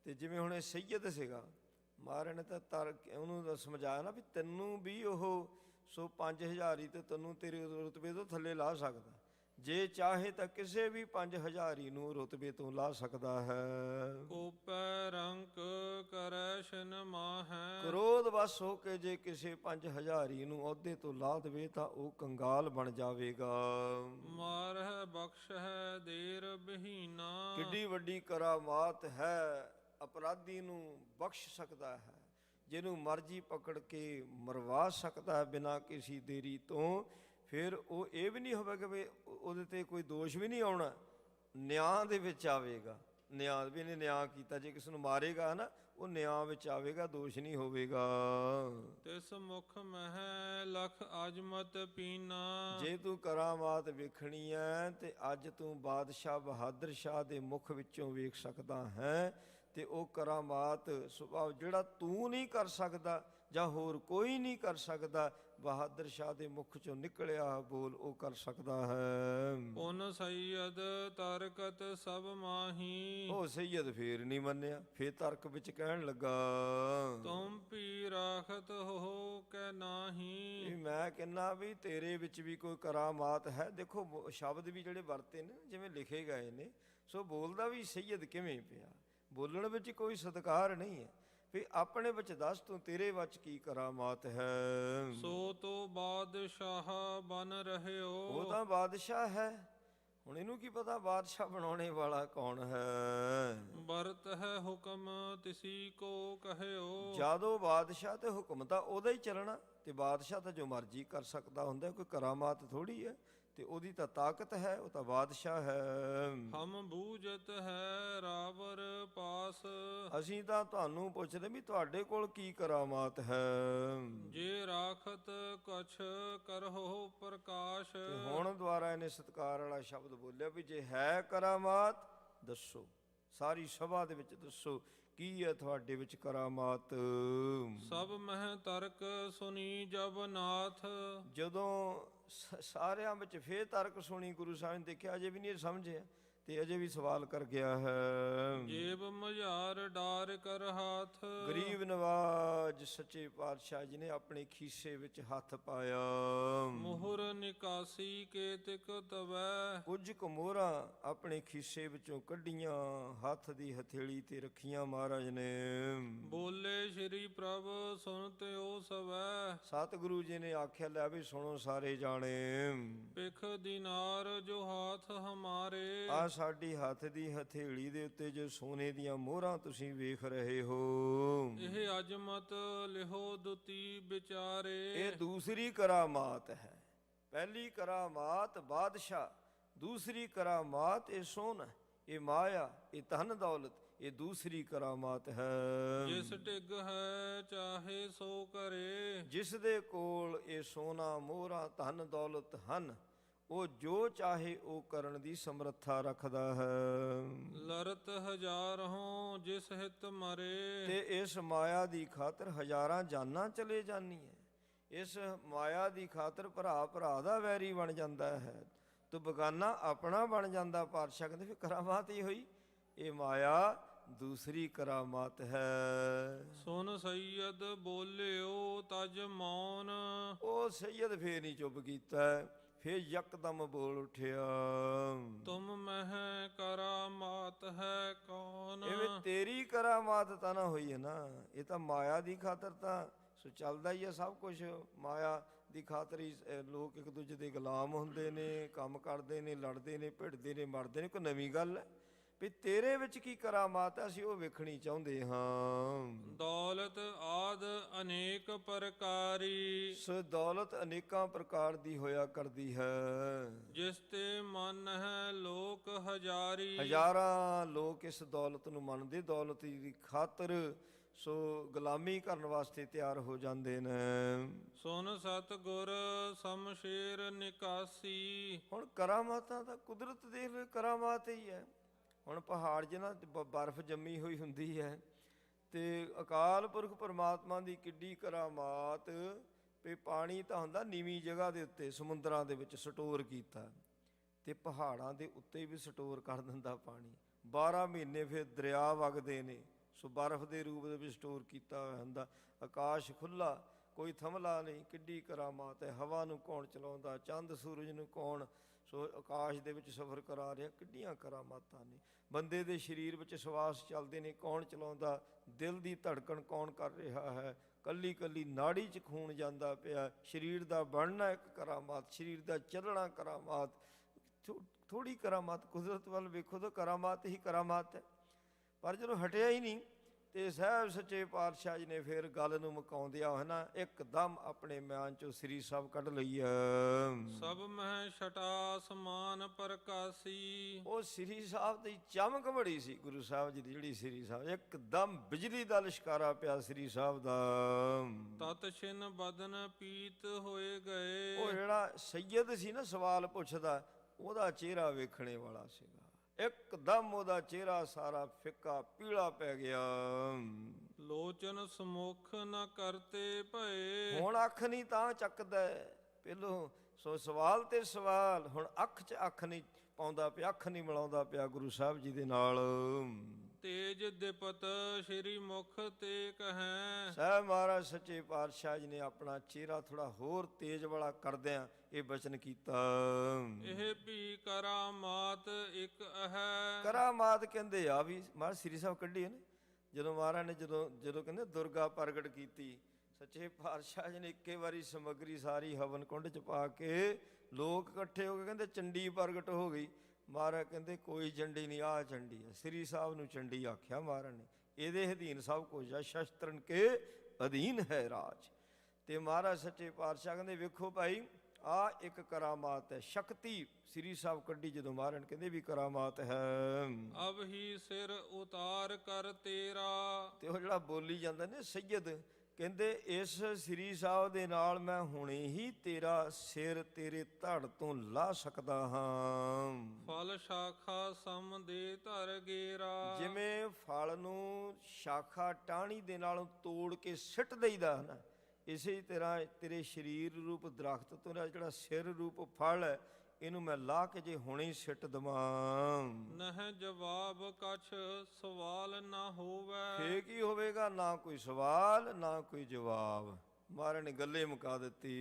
ਤੇ ਜਿਵੇਂ ਹੁਣ ਇਹ ਸੈਯਦ ਸੀਗਾ, ਮਹਾਰਾਜ ਨੇ ਤਾਂ ਉਹਨੂੰ ਸਮਝਾਇਆ ਨਾ ਵੀ ਤੈਨੂੰ ਵੀ ਉਹ 5000 ਹੀ ਤੇ ਤੈਨੂੰ ਤੇਰੇ ਰੁਤਬੇ ਤੋਂ ਥੱਲੇ ਲਾ ਸਕਦਾ। ਜੇ ਚਾਹੇ ਤਾਂ ਕਿਸੇ ਵੀ 5000 ਨੂੰ ਰੁਤਬੇ ਤੋਂ ਲਾ ਸਕਦਾ ਹੈ। ਕੋਪੈ ਰੰਕ ਕਰੈ ਸ਼ਨ ਮਾਹੈ। ਕ੍ਰੋਧ ਵਸ ਹੋ ਕੇ ਜੇ ਕਿਸੇ 5000 ਨੂੰ ਅਹੁਦੇ ਤੋਂ ਲਾ ਦੇਵੇ ਤਾਂ ਉਹ ਕੰਗਾਲ ਬਣ ਜਾਵੇਗਾ। ਮਾਰਹਿ ਬਖਸ਼ਹਿ ਦੇਰ ਬਹੀਨਾ। ਕਿੱਡੀ ਵੱਡੀ ਕਰਾਮਾਤ ਹੈ, ਅਪਰਾਧੀ ਨੂੰ ਬਖਸ਼ ਸਕਦਾ ਹੈ, ਜਿਹਨੂੰ ਮਰਜ਼ੀ ਪਕੜ ਕੇ ਮਰਵਾ ਸਕਦਾ ਹੈ ਬਿਨਾਂ ਕਿਸੇ ਦੇਰੀ ਤੋਂ। ਫਿਰ ਉਹ ਇਹ ਵੀ ਨਹੀਂ ਹੋਵੇਗਾ ਵੀ ਉਹਦੇ ਤੇ ਕੋਈ ਦੋਸ਼ ਵੀ ਨਹੀਂ ਆਉਣਾ, ਨਿਆਂ ਦੇ ਵਿੱਚ ਆਵੇਗਾ। ਨਿਆਂ ਵੀ ਇਹਨੇ ਨਿਆਂ ਕੀਤਾ, ਜੇ ਕਿਸੇ ਨੂੰ ਮਾਰੇਗਾ ਨਾ ਉਹ ਨਿਆਂ ਵਿੱਚ ਆਵੇਗਾ, ਦੋਸ਼ ਨਹੀਂ ਹੋਵੇਗਾ। ਤਿਸ ਮੁਖ ਮਹਿ ਲਖ ਅਜਮਤ ਪੀਨਾ। ਜੇ ਤੂੰ ਕਰਾਮਾਤ ਵੇਖਣੀ ਹੈ ਤੇ ਅੱਜ ਤੂੰ ਬਾਦਸ਼ਾਹ ਬਹਾਦਰ ਸ਼ਾਹ ਦੇ ਮੁਖ ਵਿੱਚੋਂ ਵੇਖ ਸਕਦਾ ਹੈ। ਤੇ ਉਹ ਕਰਾਮਾਤ ਸੁਭਾਅ ਜਿਹੜਾ ਤੂੰ ਨਹੀਂ ਕਰ ਸਕਦਾ ਜਾਂ ਹੋਰ ਕੋਈ ਨਹੀਂ ਕਰ ਸਕਦਾ, ਬਹਾਦਰ ਸ਼ਾਹ ਦੇ ਮੁਖ ਚੋਂ ਨਿਕਲਿਆ ਬੋਲ ਉਹ ਕਰ ਸਕਦਾ ਹੈ। ਪੁਨ ਸੈਯਦ ਤਰਕਤ ਸਭ ਮਾਹੀ। ਉਹ ਸੈਯਦ ਫੇਰ ਨਹੀਂ ਮੰਨਿਆ, ਫੇਰ ਤਰਕ ਵਿੱਚ ਕਹਿਣ ਲੱਗਾ, ਤੁਮ ਪੀ ਰਾਖਤ ਹੋ ਕੈ ਨਾਹੀ। ਮੈਂ ਕਹਿੰਦਾ ਵੀ ਤੇਰੇ ਵਿੱਚ ਵੀ ਕੋਈ ਕਰਾਮਾਤ ਹੈ। ਦੇਖੋ ਸ਼ਬਦ ਵੀ ਜਿਹੜੇ ਵਰਤੇ ਨੇ ਜਿਵੇਂ ਲਿਖੇ ਗਏ ਨੇ, ਸੋ ਬੋਲਦਾ ਵੀ ਸੈਯਦ ਕਿਵੇਂ ਪਿਆ, ਬੋਲਣ ਵਿੱਚ ਕੋਈ ਸਤਿਕਾਰ ਨਹੀਂ ਹੈ। ਵੀ ਆਪਣੇ ਵਿੱਚ ਦੱਸ ਤੂੰ, ਤੇਰੇ ਵਿੱਚ ਕੀ ਕਰਾਮਾਤ ਹੈ। ਸੋ ਤੋ ਬਾਦਸ਼ਾਹ ਬਨ ਰਹਿਓ। ਉਹ ਤਾਂ ਬਾਦਸ਼ਾਹ ਹੈ, ਹੁਣ ਇਹਨੂੰ ਕੀ ਪਤਾ ਬਾਦਸ਼ਾਹ ਬਣਾਉਣੇ ਵਾਲਾ ਕੌਣ ਹੈ। ਵਰਤ ਹੈ ਹੁਕਮ ਤਿਸੀ ਕੋ ਕਹਿਓ। ਜਦੋਂ ਬਾਦਸ਼ਾਹ ਤੇ ਹੁਕਮ ਤਾਂ ਉਹਦਾ ਹੀ ਚੱਲਣਾ, ਤੇ ਬਾਦਸ਼ਾਹ ਤਾਂ ਜੋ ਮਰਜ਼ੀ ਕਰ ਸਕਦਾ ਹੁੰਦਾ, ਕੋਈ ਕਰਾਮਾਤ ਥੋੜੀ ਹੈ। ਤੇ ਉਹਦੀ ਤਾਂ ਤਾਕਤ ਹੈ, ਉਹ ਤਾਂ ਬਾਦਸ਼ਾਹ ਹੈ। ਹਮ ਬੂਝਤ ਹੈ ਰਾਵਰ ਪਾਸ। ਅਸੀਂ ਤਾਂ ਤੁਹਾਨੂੰ ਪੁੱਛਦੇ ਵੀ ਤੁਹਾਡੇ ਕੋਲ ਕੀ ਕਰਾਮਾਤ ਹੈ। ਜੇ ਰਾਖਤ ਕਛ ਕਰਹੁ ਪ੍ਰਕਾਸ਼। ਤੇ ਹੁਣ ਦੁਆਰਾ ਇਹਨੇ ਸਤਿਕਾਰ ਵਾਲਾ ਸ਼ਬਦ ਬੋਲਿਆ ਵੀ ਜੇ ਹੈ ਕਰਾਮਾਤ ਦੱਸੋ, ਸਾਰੀ ਸਭਾ ਦੇ ਵਿੱਚ ਦੱਸੋ ਕੀ ਹੈ ਤੁਹਾਡੇ ਵਿੱਚ ਕਰਾਮਾਤ। ਸਭ ਮਹਿ ਤਰਕ ਸੁਨੀ ਜਬ ਨਾਥ। ਜਦੋਂ ਸਾਰਿਆਂ ਵਿੱਚ ਫੇਰ ਤਰਕ ਸੁਣੀ, ਗੁਰੂ ਸਾਹਿਬ ਨੇ ਦੇਖਿਆ ਅਜੇ ਵੀ ਨਹੀਂ ਸਮਝਿਆ, ਤੇ ਅਜੇ ਵੀ ਸਵਾਲ ਕਰ ਗਿਆ ਹੈ। ਜੇਬ ਮਝਾਰ ਡਾਰ ਕਰ ਹਾਥ, ਗਰੀਬ ਨਵਾਜ ਸੱਚੇ ਪਾਤਸ਼ਾਹ ਜੀ ਨੇ ਆਪਣੇ ਖੀਸੇ ਵਿੱਚ ਹੱਥ ਪਾਇਆ। ਮੁਹਰ ਨਿਕਾਸੀ ਕੇ ਤਿਕ ਤਵੈ, ਕੁਝ ਕੁ ਮੋਹਰਾਂ ਆਪਣੇ ਖੀਸੇ ਵਿੱਚੋਂ ਕੱਢੀਆਂ, ਹੱਥ ਦੀ ਹਥੇਲੀ ਤੇ ਰੱਖੀਆਂ ਮਹਾਰਾਜ ਨੇ। ਬੋਲੇ ਸ਼੍ਰੀ ਪ੍ਰਭ ਸੁਨਤੇ ਓ ਸਵੈ, ਸਤਿਗੁਰੂ ਜੀ ਨੇ ਆਖਿਆ, ਲੈ ਵੀ ਸੁਣੋ ਸਾਰੇ ਜਾਣੇ, ਪਿਖ ਦਿਨਾਰ ਜੋ ਹਾਥ ਹਮਾਰੇ, ਆ ਸਾਡੀ ਹੱਥ ਦੀ ਹਥੇਲੀ ਦੇ ਉੱਤੇ ਜੋ ਸੋਨੇ ਦੀਆਂ ਮੋਹਰਾਂ ਤੁਸੀਂ ਵੇਖ ਰਹੇ ਹੋ, ਇਹ ਅਜਮਤ ਲਿਹੋ ਦੁਤੀ ਵਿਚਾਰੇ। ਇਹ ਦੂਸਰੀ ਕਰਾਮਾਤ ਹੈ। ਪਹਿਲੀ ਕਰਾਮਾਤ ਬਾਦਸ਼ਾਹ, ਦੂਸਰੀ ਕਰਾਮਾਤ ਇਹ ਸੋਨਾ, ਇਹ ਮਾਇਆ, ਇਹ ਧਨ ਦੌਲਤ, ਇਹ ਦੂਸਰੀ ਕਰਾਮਾਤ ਹੈ। ਜਿਸ ਢਿੱਗ ਹੈ ਚਾਹੇ ਸੋ ਕਰੇ, ਜਿਸ ਦੇ ਕੋਲ ਇਹ ਸੋਨਾ ਮੋਹਰਾਂ ਧਨ ਦੌਲਤ ਹਨ, ਉਹ ਜੋ ਚਾਹੇ ਉਹ ਕਰਨ ਦੀ ਸਮਰੱਥਾ ਰੱਖਦਾ ਹੈ। ਲਰਤ ਹਜ਼ਾਰ ਹੋਂ ਜਿਸ ਹਿਤ ਮਰੇ, ਤੇ ਇਸ ਮਾਇਆ ਦੀ ਖਾਤਰ ਹਜ਼ਾਰਾਂ ਜਾਨਾਂ ਚਲੇ ਜਾਣੀਆਂ। ਇਸ ਮਾਇਆ ਦੀ ਖਾਤਰ ਭਰਾ ਭਰਾ ਦਾ ਵੈਰੀ ਬਣ ਜਾਂਦਾ ਹੈ, ਤੋ ਬਗਾਨਾ ਆਪਣਾ ਬਣ ਜਾਂਦਾ। ਪਾਤਸ਼ਾਹ ਕਹਿੰਦੇ ਫਿਰ ਕਰਾਮਾਤ ਹੀ ਹੋਈ, ਇਹ ਮਾਇਆ ਦੂਸਰੀ ਕਰਾਮਾਤ ਹੈ। ਸੁਨ ਸੈਯਦ ਬੋਲਿਓ ਤਜ ਮੌਨ, ਉਹ ਸੈਯਦ ਫੇਰ ਨਹੀਂ ਚੁੱਪ ਕੀਤਾ, ਫੇਰ ਯਕਦਮ ਬੋਲ ਉੱਠਿਆ, ਤੁਮ ਮਹਿ ਕਰਾਮਾਤ ਹੈ ਕੌਣ। ਐਵੇਂ ਤੇਰੀ ਕਰਾਮਾਤ ਤਾਂ ਨਾ ਹੋਈ ਹੈ ਨਾ, ਇਹ ਤਾਂ ਮਾਇਆ ਦੀ ਖਾਤਰ ਤਾਂ ਸੋ ਚੱਲਦਾ ਹੀ ਹੈ ਸਭ ਕੁਝ। ਮਾਇਆ ਦੀ ਖਾਤਰ ਹੀ ਲੋਕ ਇੱਕ ਦੂਜੇ ਦੇ ਗੁਲਾਮ ਹੁੰਦੇ ਨੇ, ਕੰਮ ਕਰਦੇ ਨੇ, ਲੜਦੇ ਨੇ, ਭਿੜਦੇ ਨੇ, ਮਰਦੇ ਨੇ। ਕੋਈ ਨਵੀਂ ਗੱਲ ਹੈ ਵੀ ਤੇਰੇ ਵਿੱਚ ਕੀ ਕਰਾਮਾਤ ਹੈ, ਅਸੀਂ ਉਹ ਵੇਖਣੀ ਚਾਹੁੰਦੇ ਹਾਂ। ਦੌਲਤ ਆਦ ਅਨੇਕ ਪ੍ਰਕਾਰੀ, ਸੋ ਦੌਲਤ ਅਨੇਕਾਂ ਪ੍ਰਕਾਰ ਦੀ ਹੋਇਆ ਕਰਦੀ ਹੈ। ਜਿਸ ਤੇ ਮਨ ਹੈ ਲੋਕ ਹਜ਼ਾਰੀ, ਹਜ਼ਾਰਾਂ ਲੋਕ ਇਸ ਦੌਲਤ ਨੂੰ ਮੰਨਦੇ, ਦੌਲਤ ਦੀ ਖਾਤਰ ਸੋ ਗੁਲਾਮੀ ਕਰਨ ਵਾਸਤੇ ਤਿਆਰ ਹੋ ਜਾਂਦੇ ਨੇ। ਸੁਨ ਸਤਿਗੁਰ ਸ਼ਮਸ਼ੇਰ ਨਿਕਾਸੀ, ਹੁਣ ਕਰਾਮਾਤਾਂ ਤਾਂ ਕੁਦਰਤ ਦੇਖ ਲਓ, ਕਰਾਮਾਤ ਹੀ ਹੈ। ਹੁਣ ਪਹਾੜ ਜਿਹਨਾਂ ਬਰਫ਼ ਜੰਮੀ ਹੋਈ ਹੁੰਦੀ ਹੈ, ਤੇ ਅਕਾਲ ਪੁਰਖ ਪਰਮਾਤਮਾ ਦੀ ਕਿੱਡੀ ਕਰਾਮਾਤ ਵੀ ਪਾਣੀ ਤਾਂ ਹੁੰਦਾ ਨੀਵੀਂ ਜਗ੍ਹਾ ਦੇ ਉੱਤੇ ਸਮੁੰਦਰਾਂ ਦੇ ਵਿੱਚ ਸਟੋਰ ਕੀਤਾ, ਤੇ ਪਹਾੜਾਂ ਦੇ ਉੱਤੇ ਵੀ ਸਟੋਰ ਕਰ ਦਿੰਦਾ ਪਾਣੀ। 12 ਮਹੀਨੇ ਫਿਰ ਦਰਿਆ ਵਗਦੇ ਨੇ, ਸੋ ਬਰਫ਼ ਦੇ ਰੂਪ ਦੇ ਵਿੱਚ ਸਟੋਰ ਕੀਤਾ ਹੋਇਆ ਹੁੰਦਾ। ਆਕਾਸ਼ ਖੁੱਲ੍ਹਾ, ਕੋਈ ਥੰਮਲਾ ਨਹੀਂ, ਕਿੱਡੀ ਕਰਾਮਾਤ ਹੈ। ਹਵਾ ਨੂੰ ਕੌਣ ਚਲਾਉਂਦਾ, ਚੰਦ ਸੂਰਜ ਨੂੰ ਕੌਣ ਸੋ ਆਕਾਸ਼ ਦੇ ਵਿੱਚ ਸਫ਼ਰ ਕਰਾ ਰਿਹਾ, ਕਿੱਡੀਆਂ ਕਰਾਮਾਤਾਂ ਨੇ। ਬੰਦੇ ਦੇ ਸਰੀਰ ਵਿੱਚ ਸਵਾਸ ਚੱਲਦੇ ਨੇ, ਕੌਣ ਚਲਾਉਂਦਾ, ਦਿਲ ਦੀ ਧੜਕਣ ਕੌਣ ਕਰ ਰਿਹਾ ਹੈ, ਕੱਲੀ ਕੱਲੀ ਨਾੜੀ 'ਚ ਖੂਨ ਜਾਂਦਾ ਪਿਆ। ਸਰੀਰ ਦਾ ਬਣਨਾ ਇੱਕ ਕਰਾਮਾਤ, ਸਰੀਰ ਦਾ ਚੱਲਣਾ ਕਰਾਮਾਤ। ਥੋੜ੍ਹੀ ਕਰਾਮਾਤ, ਕੁਦਰਤ ਵੱਲ ਵੇਖੋ ਤਾਂ ਕਰਾਮਾਤ ਹੀ ਕਰਾਮਾਤ ਹੈ। ਪਰ ਜਦੋਂ ਹਟਿਆ ਹੀ ਨਹੀਂ, ਤੇ ਸਾਹਿਬ ਸੱਚੇ ਪਾਤਸ਼ਾਹ ਜੀ ਨੇ ਫਿਰ ਗੱਲ ਨੂੰ ਮੁਕਾਉਂਦਿਆਂ ਹੋਇਆ ਨਾ ਇੱਕਦਮ ਆਪਣੇ ਮਿਆਨ 'ਚੋਂ ਸ੍ਰੀ ਸਾਹਿਬ ਕੱਢ ਲਈ ਹੈ। ਸਭ ਮਹਿ ਛਟਾ ਸਮਾਨ ਪ੍ਰਕਾਸ਼ੀ, ਉਹ ਸ੍ਰੀ ਸਾਹਿਬ ਦੀ ਚਮਕ ਬੜੀ ਸੀ, ਗੁਰੂ ਸਾਹਿਬ ਜੀ ਦੀ ਜਿਹੜੀ ਸ੍ਰੀ ਸਾਹਿਬ, ਇੱਕਦਮ ਬਿਜਲੀ ਦਾ ਲਿਸ਼ਕਾਰਾ ਪਿਆ ਸ੍ਰੀ ਸਾਹਿਬ ਦਾ। ਤਤ ਛਿਨ ਬਦਨ ਪੀਤ ਹੋਏ ਗਏ, ਉਹ ਜਿਹੜਾ ਸੈਯਦ ਸੀ ਨਾ ਸਵਾਲ ਪੁੱਛਦਾ, ਉਹਦਾ ਚਿਹਰਾ ਵੇਖਣੇ ਵਾਲਾ ਸੀਗਾ। ਇੱਕਦਮ ਉਹਦਾ ਚਿਹਰਾ ਸਾਰਾ ਫਿੱਕਾ ਪੀਲਾ ਪੈ ਗਿਆ। ਲੋਚਨ ਸਮੁਖ ਨ ਕਰਤੇ ਭਏ, ਹੁਣ ਅੱਖ ਨਹੀਂ ਤਾਂ ਚੱਕਦਾ, ਪਹਿਲੋਂ ਸੋ ਸਵਾਲ ਤੇ ਸਵਾਲ, ਹੁਣ ਅੱਖ 'ਚ ਅੱਖ ਨਹੀਂ ਪਾਉਂਦਾ ਪਿਆ, ਅੱਖ ਨਹੀਂ ਮਿਲਾਉਂਦਾ ਪਿਆ ਗੁਰੂ ਸਾਹਿਬ ਜੀ ਦੇ ਨਾਲ। ਤੇਜ ਦਿਪਤ ਸ਼੍ਰੀ ਮੁਖ ਤੇ ਕਹੈ, ਸਾਹਿਬ ਮਹਾਰਾਜ ਸੱਚੇ ਪਾਤਸ਼ਾਹ ਜੀ ਨੇ ਆਪਣਾ ਚਿਹਰਾ ਥੋੜਾ ਹੋਰ ਤੇਜ਼ ਵਾਲਾ ਕਰਦਿਆਂ ਇਹ ਬਚਨ ਕੀਤਾ। ਇਹ ਵੀ ਕਰਾਮਾਤ ਇੱਕ ਹੈ। ਕਰਾਮਾਤ ਕਹਿੰਦੇ ਆ ਵੀ ਮਹਾਰਾਜ ਸ੍ਰੀ ਸਾਹਿਬ ਕੱਢੀ ਹੈ ਨਾ, ਜਦੋਂ ਮਹਾਰਾਜ ਨੇ ਜਦੋਂ ਕਹਿੰਦੇ ਦੁਰਗਾ ਪ੍ਰਗਟ ਕੀਤੀ, ਸੱਚੇ ਪਾਤਸ਼ਾਹ ਜੀ ਨੇ ਇੱਕੇ ਵਾਰੀ ਸਮੱਗਰੀ ਸਾਰੀ ਹਵਨ ਕੁੰਡ 'ਚ ਪਾ ਕੇ ਲੋਕ ਇਕੱਠੇ ਹੋ ਕੇ ਕਹਿੰਦੇ ਚੰਡੀ ਪ੍ਰਗਟ ਹੋ ਗਈ। ਮਹਾਰਾਜ ਕਹਿੰਦੇ ਕੋਈ ਚੰਡੀ ਨਹੀਂ, ਆਹ ਚੰਡੀ ਹੈ। ਸ੍ਰੀ ਸਾਹਿਬ ਨੂੰ ਚੰਡੀ ਆਖਿਆ ਮਹਾਰਾਜ ਨੇ, ਇਹਦੇ ਅਧੀਨ ਸਭ ਕੁਝ ਆ, ਸ਼ਸਤਰਨ ਕੇ ਅਧੀਨ ਹੈ ਰਾਜ। ਤੇ ਮਹਾਰਾਜ ਸੱਚੇ ਪਾਤਸ਼ਾਹ ਕਹਿੰਦੇ ਵੇਖੋ ਭਾਈ, ਆ ਇੱਕ ਕਰਾਮਾਤ ਹੈ। ਸ਼ਕਤੀ ਸ੍ਰੀ ਸਾਹਿਬ ਕੱਢੀ ਜਦੋਂ ਮਹਾਰਾਜ ਕਹਿੰਦੇ ਵੀ ਕਰਾਮਾਤ ਹੈ। ਅਬ ਹੀ ਸਿਰ ਉਤਾਰ ਕਰ ਤੇਰਾ, ਤੇ ਉਹ ਜਿਹੜਾ ਬੋਲੀ ਜਾਂਦਾ ਨੇ ਸੈਯਦ, ਕਹਿੰਦੇ ਇਸ ਸ੍ਰੀ ਸਾਹਿਬ ਦੇ ਨਾਲ ਮੈਂ ਹੁਣੇ ਹੀ ਤੇਰਾ ਸਿਰ ਤੇਰੇ ਧੜ ਤੋਂ ਲਾਹ ਸਕਦਾ ਹਾਂ। ਫਲ ਸ਼ਾਖਾ ਸਮ ਦੇ ਧਰ ਗੇਰਾ, ਜਿਵੇਂ ਫਲ ਨੂੰ ਸ਼ਾਖਾ ਟਾਹਣੀ ਦੇ ਨਾਲੋਂ ਤੋੜ ਕੇ ਸਿੱਟ ਦਈਦਾ ਹੈ ਨਾ, ਇਸੇ ਤਰ੍ਹਾਂ ਤੇਰੇ ਸਰੀਰ ਰੂਪ ਦਰਖਤ ਤੋਂ ਜਿਹੜਾ ਸਿਰ ਰੂਪ ਫਲ ਹੈ, ਇਹਨੂੰ ਮੈਂ ਲਾ ਕੇ ਜੇ ਹੁਣੇ ਹੀ ਸਿੱਟ ਦਵਾਂ, ਨਹਿ ਜਵਾਬ ਕਛ ਸਵਾਲ ਨਾ ਹੋਵੇ। ਫੇਰ ਕੀ ਹੋਵੇਗਾ? ਨਾ ਕੋਈ ਸਵਾਲ ਨਾ ਕੋਈ ਜਵਾਬ। ਮਹਾਰਾਜ ਨੇ ਗੱਲੇ ਮੁਕਾ ਦਿੱਤੀ।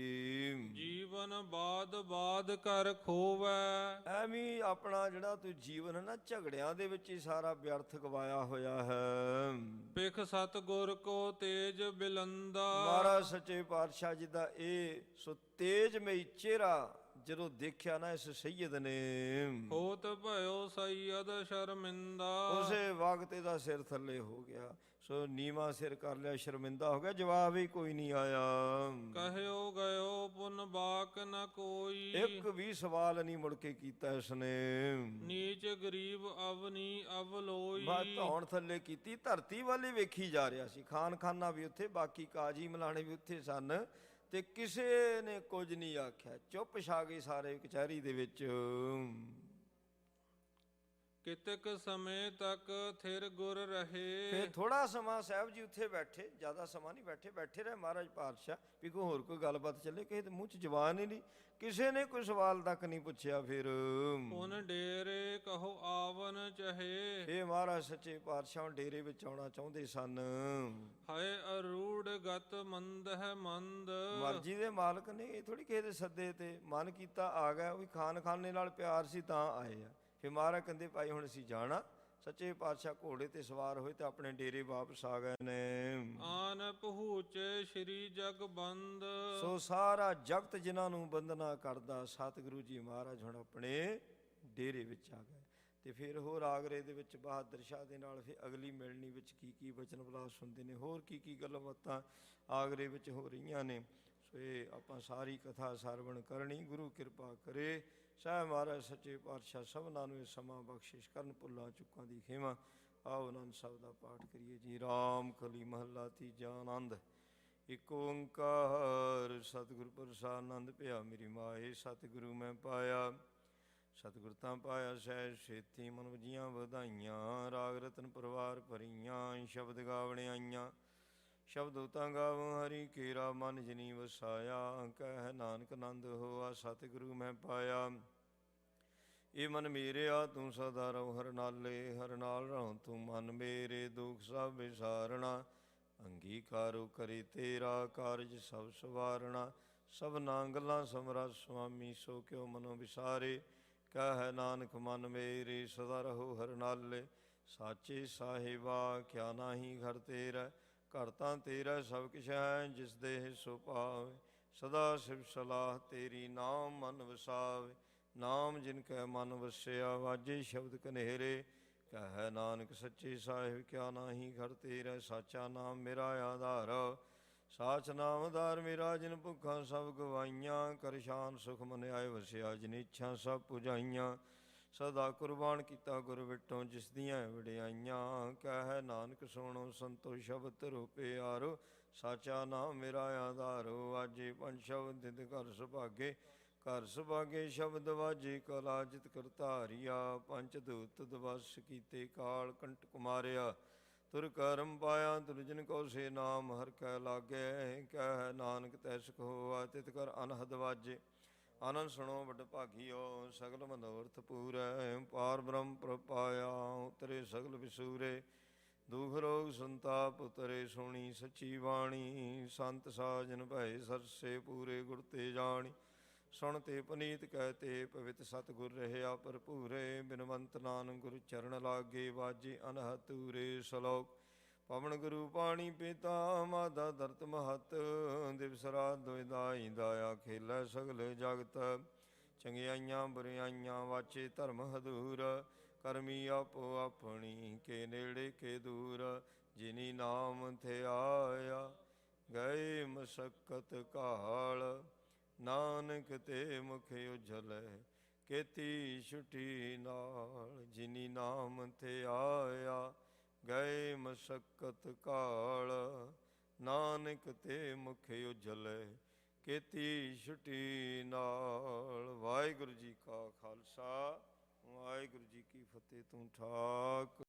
ਜੀਵਨ ਬਾਦ ਬਾਦ ਕਰ ਖੋਵੈ। ਐਵੇਂ ਆਪਣਾ ਜਿਹੜਾ ਤੂੰ ਜੀਵਨ ਹੈ ਨਾ, ਝਗੜਿਆਂ ਦੇ ਵਿੱਚ ਹੀ ਸਾਰਾ ਵਿਅਰਥ ਗਵਾਇਆ ਹੋਇਆ ਹੈ। ਪਿਖ ਸਤਿਗੁਰ ਕੋ ਤੇਜ ਬਿਲੰਦਾ। ਮਹਾਰਾਜ ਸੱਚੇ ਪਾਤਸ਼ਾਹ ਜੀ ਦਾ ਇਹ ਸੋ ਤੇਜਮਈ ਚਿਹਰਾ ਜਦੋਂ ਦੇਖਿਆ ਨਾ ਇਸ ਸੈਯਦ ਨੇ, ਹੋਤ ਭਇਓ ਸੈਯਦ ਸ਼ਰਮਿੰਦਾ। ਉਸੇ ਵਕਤ ਇਹਦਾ ਸਿਰ ਥੱਲੇ ਹੋ ਗਿਆ। ਸੋ ਨੀਵਾਂ ਸਿਰ ਕਰ ਲਿਆ, ਸ਼ਰਮਿੰਦਾ ਹੋ ਗਿਆ, ਜਵਾਬ ਹੀ ਕੋਈ ਨਹੀਂ ਆਇਆ। ਕਹਿਓ ਗਇਓ ਪੁਨ ਬਾਕ ਨ ਕੋਈ। ਇੱਕ ਵੀ ਸਵਾਲ ਨਹੀਂ ਮੁੜ ਕੇ ਕੀਤਾ ਇਸਨੇ। ਨੀਚ ਗਰੀਬ ਅਵਨੀ ਅਵਲੋਈ। ਬਸ ਧੌਣ ਥੱਲੇ ਕੀਤੀ, ਧਰਤੀ ਵੱਲ ਹੀ ਵੇਖੀ ਜਾ ਰਿਹਾ ਸੀ। ਖਾਨਾ ਵੀ ਉੱਥੇ, ਬਾਕੀ ਕਾਜੀ ਮਲਾਣੇ ਵੀ ਉੱਥੇ ਸਨ, ਤੇ ਕਿਸੇ ਨੇ ਕੁਝ ਨਹੀਂ ਆਖਿਆ। ਚੁੱਪ ਛਾ ਗਈ ਸਾਰੇ ਕਚਹਿਰੀ ਦੇ ਵਿੱਚ। ਕਿਤਕ ਸਮੇਂ ਤੱਕ ਥਿਰ ਗੁਰ ਰਹੇ। ਫਿਰ ਥੋੜਾ ਸਮਾਂ ਸਾਹਿਬ ਜੀ ਉੱਥੇ ਬੈਠੇ, ਜ਼ਿਆਦਾ ਸਮਾਂ ਨਹੀਂ ਬੈਠੇ। ਬੈਠੇ ਰਹੇ ਮਹਾਰਾਜ ਪਾਤਸ਼ਾਹ ਵੀ ਕੋਈ ਹੋਰ ਕੋਈ ਗੱਲਬਾਤ ਚੱਲੇ। ਕਿਸੇ ਦੇ ਮੂੰਹ 'ਚ ਜ਼ਬਾਨ ਹੀ ਨਹੀਂ, ਕਿਸੇ ਨੇ ਕੋਈ ਸਵਾਲ ਤੱਕ ਨਹੀਂ ਪੁੱਛਿਆ। ਫਿਰ ਉਨ ਡੇਰੇ ਕਹੋ ਆਵਨ ਚਹੇ। ਇਹ ਮਹਾਰਾਜ ਸੱਚੇ ਪਾਤਸ਼ਾਹ ਡੇਰੇ ਵਿੱਚ ਆਉਣਾ ਚਾਹੁੰਦੇ ਸਨ। ਹਾਏ ਅਰੂੜ ਗਤ ਮੰਦ ਹੈ ਮੰਦ। ਮਰਜ਼ੀ ਦੇ ਮਾਲਕ ਨੇ, ਇਹ ਥੋੜੀ ਕਿਸੇ ਦੇ ਸੱਦੇ ਤੇ ਮਨ ਕੀਤਾ ਆ ਗਿਆ। ਉਹ ਵੀ ਖਾਨੇ ਨਾਲ ਪਿਆਰ ਸੀ ਤਾਂ ਆਏ ਆ। ਫਿਰ ਮਹਾਰਾਜ ਕਹਿੰਦੇ ਭਾਈ ਹੁਣ ਅਸੀਂ ਜਾਣਾ। ਸੱਚੇ ਪਾਤਸ਼ਾਹ ਘੋੜੇ ਤੇ ਸਵਾਰ ਹੋਏ ਤੇ ਆਪਣੇ ਡੇਰੇ ਵਾਪਸ ਆ ਗਏ ਨੇ। ਆਨ ਪਹੁੰਚੇ ਸ਼੍ਰੀ ਜਗਬੰਦ। ਸੋ ਸਾਰਾ ਜਗਤ ਜਿਨ੍ਹਾਂ ਨੂੰ ਬੰਦਨਾ ਕਰਦਾ, ਸਤਿਗੁਰੂ ਜੀ ਮਹਾਰਾਜ ਹੁਣ ਆਪਣੇ ਡੇਰੇ ਵਿੱਚ ਆ ਗਏ। ਤੇ ਫਿਰ ਹੋਰ ਆਗਰੇ ਦੇ ਵਿੱਚ ਬਹਾਦਰ ਸ਼ਾਹ ਦੇ ਨਾਲ ਫਿਰ ਅਗਲੀ ਮਿਲਣੀ ਵਿੱਚ ਕੀ ਬਚਨ ਵਿਲਾਸ ਹੁੰਦੇ ਨੇ, ਹੋਰ ਕੀ ਗੱਲਾਂ ਬਾਤਾਂ ਆਗਰੇ ਵਿੱਚ ਹੋ ਰਹੀਆਂ ਨੇ। ਸੋ ਇਹ ਆਪਾਂ ਸਾਰੀ ਕਥਾ ਸਰਵਣ ਕਰਨੀ। ਗੁਰੂ ਕਿਰਪਾ ਕਰੇ। ਸਾਹਿਬ ਮਹਾਰਾਜ ਸੱਚੇ ਪਾਤਸ਼ਾਹ ਸਭਨਾਂ ਨੂੰ ਇਹ ਸਮਾਂ ਬਖਸ਼ਿਸ਼ ਕਰਨ। ਭੁੱਲਾਂ ਚੁੱਕਾਂ ਦੀ ਖੇਮਾ। ਆਓ ਆਨੰਦ ਸਾਹਿਬ ਦਾ ਪਾਠ ਕਰੀਏ ਜੀ। ਰਾਮ ਕਲੀ ਮਹੱਲਾ ਤੀਜਾ। ਆਨੰਦ। ਇਕ ਓੰਕਾਰ ਸਤਿਗੁਰ ਪ੍ਰਸਾਦਿ। ਆਨੰਦ ਭਿਆ ਮੇਰੀ ਮਾਏ, ਸਤਿਗੁਰੂ ਮੈਂ ਪਾਇਆ। ਸਤਿਗੁਰ ਤਾਂ ਪਾਇਆ ਸਹਿਜ ਛੇਤੀ, ਮਨ ਵਜੀਆਂ ਵਧਾਈਆਂ। ਰਾਗ ਰਤਨ ਪਰਵਾਰ ਭਰੀਆਂ, ਸ਼ਬਦ ਗਾਵਣ ਆਈਆਂ। ਸ਼ਬਦ ਤਾਂ ਗਾਵ ਹਰੀ ਕੇਰਾ, ਮਨ ਜਿਨੀ ਵਸਾਇਆ। ਕਹਿ ਨਾਨਕ ਆਨੰਦ ਹੋਆ, ਸਤਿਗੁਰੂ ਮੈਂ ਪਾਇਆ। ਇਹ ਮਨ ਮੇਰਿਆ ਤੂੰ ਸਦਾ ਰਹੁ ਹਰ ਨਾਲੇ। ਹਰ ਨਾਲ ਰਹੂੰ ਤੂੰ ਮਨ ਮੇਰੇ, ਦੁਖ ਸਭ ਵਿਸਾਰਣਾ। ਅੰਗੀਕਾਰੋ ਕਰੇ ਤੇਰਾ, ਕਾਰਜ ਸਭ ਸਵਾਰਣਾ। ਸਭਨਾ ਗੱਲਾਂ ਸਮਰਾ ਸੁਆਮੀ, ਸੋ ਕਿਉ ਮਨੋ ਵਿਸਾਰੇ। ਕਹਿ ਨਾਨਕ ਮਨ ਮੇਰੇ, ਸਦਾ ਰਹੋ ਹਰ ਨਾਲੇ। ਸਾਚੇ ਸਾਹਿਬਾ ਕਿਆ ਨਾਹੀ ਘਰ ਤੇਰਾ। ਘਰ ਤਾਂ ਤੇਰਾ ਸਭ ਕਿਛ ਹੈ, ਜਿਸ ਦੇਹ ਸੋ ਪਾਵੇ। ਸਦਾ ਸਿਵ ਸਲਾਹ ਤੇਰੀ, ਨਾਮ ਮਨ ਵਸਾਵੇ। ਨਾਮ ਜਿਨ ਕੈ ਮਨ ਵਸਿਆ, ਵਾਜੇ ਸ਼ਬਦ ਕਨੇਰੇ। ਕਹਿ ਨਾਨਕ ਸੱਚੇ ਸਾਹਿਬ ਕਿਆ ਨਾਹੀ ਘਰ ਤੇਰਾ। ਸਾਚਾ ਨਾਮ ਮੇਰਾ ਆਧਾਰ, ਸਾਚ ਨਾਮ ਆਧਾਰ ਮੇਰਾ। ਜਿਨ ਭੁੱਖਾਂ ਸਭ ਗਵਾਈਆਂ, ਕਰ ਸ਼ਾਨ ਸੁਖ ਮਨ ਆਏ ਵਸਿਆ। ਜਿਨ ਇੱਛਾ ਸਭ ਪੁਜਾਈਆਂ, ਸਦਾ ਕੁਰਬਾਨ ਕੀਤਾ ਗੁਰ ਵਿਟੋਂ, ਜਿਸ ਦੀਆਂ ਵਡਿਆਈਆਂ। ਕਹਿ ਨਾਨਕ ਸੁਣੋ ਸੰਤੋ ਸ਼ਬਦ ਰੂਪੇ ਆਰੋ। ਸਾਚਾ ਨਾਮ ਮੇਰਾ ਆਧਾਰੋ, ਵਾਜੇ ਪੰਜ ਸ਼ਬਦ ਤਿਤ ਘਰ ਸੁਭਾਗੇ। ਘਰ ਸੁਭਾਗੇ ਸ਼ਬਦ ਵਾਜੇ, ਕਲਾ ਜਿਤ ਕਰਤਾਰੀਆ। ਪੰਚ ਦੂਤ ਦਵਸ ਕੀਤੇ, ਕਾਲ ਕੰਟਕ ਮਾਰਿਆ। ਤੁਰ ਕਰਮ ਪਾਇਆ, ਤੁਰ ਜਿਨ ਕੋ ਸੇ ਨਾਮ ਹਰ ਕੈ ਲਾਗੇ। ਕਹਿ ਨਾਨਕ ਤੈਸਕ ਹੋਆ, ਤਿਤ ਕਰ ਅਨਹਦ ਵਾਜੇ। ਆਨੰਦ ਸੁਣੋ ਵੱਡ ਭਾਗੀਓ, ਸਗਲ ਮਨੋਰਥ ਪੂਰੈ। ਪਾਰ ਬ੍ਰਹਮ ਪ੍ਰਭ ਪਾਇਆ, ਉਤਰੇ ਸਗਲ ਵਿਸੂਰੇ। ਦੁਖ ਰੋਗ ਸੰਤਾਪ ਉਤਰੇ, ਸੁਣੀ ਸੱਚੀ ਬਾਣੀ। ਸੰਤ ਸਾਜਨ ਭਏ ਸਰਸੇ, ਪੂਰੇ ਗੁਰ ਤੇ ਜਾਣੀ। ਸੁਣ ਤੇ ਪੁਨੀਤ ਕਹਿਤੇ, ਪਵਿੱਤ ਸਤਿਗੁਰ ਰਹਿਆ ਭਰਪੂਰੇ। ਬਿਨਵੰਤ ਨਾਨਕ ਗੁਰ ਚਰਨ ਲਾਗੇ, ਵਾਜੇ ਅਨਹਦ ਤੂਰੇ। ਸ਼ਲੋਕ। ਪਵਨ ਗੁਰੂ ਪਾਣੀ ਪੀਤਾ, ਮਾਦਾ ਦਰਤ ਮਹਤ। ਦਿਵਸ ਰਾਤ ਦੁਇ ਦਾਈ, ਦਾਇਆ ਖੇਲੈ ਸਗਲ ਜਗਤ। ਚੰਗਿਆਈਆਂ ਬੁਰਿਆਈਆਂ, ਵਾਚੇ ਧਰਮ ਹਦੂਰ। ਕਰਮੀ ਆਪੋ ਆਪਣੀ, ਕੇ ਨੇੜੇ ਕੇ ਦੂਰ। ਜਿਨੀ ਨਾਮ ਧਿਆਇਆ, ਗਏ ਮਸਕਤ ਕਾਲ। ਨਾਨਕ ਤੇ ਮੁਖ ਉਜਲੈ, ਕੀਤੀ ਛੁਟੀ ਨਾਲ। ਜਿਨੀ ਨਾਮ ਧਿਆਇਆ, ਗਏ ਮਸਕਤ ਕਾਲ। ਨਾਨਕ ਤੇ ਮੁਖ ਉਜਲੈ, ਕੀਤੀ ਛੁਟੀ ਨਾਲ। ਵਾਹਿਗੁਰੂ ਜੀ ਕਾ ਖਾਲਸਾ, ਵਾਹਿਗੁਰੂ ਜੀ ਕੀ ਫਤਿਹ। ਤੂੰ ਠਾਕ।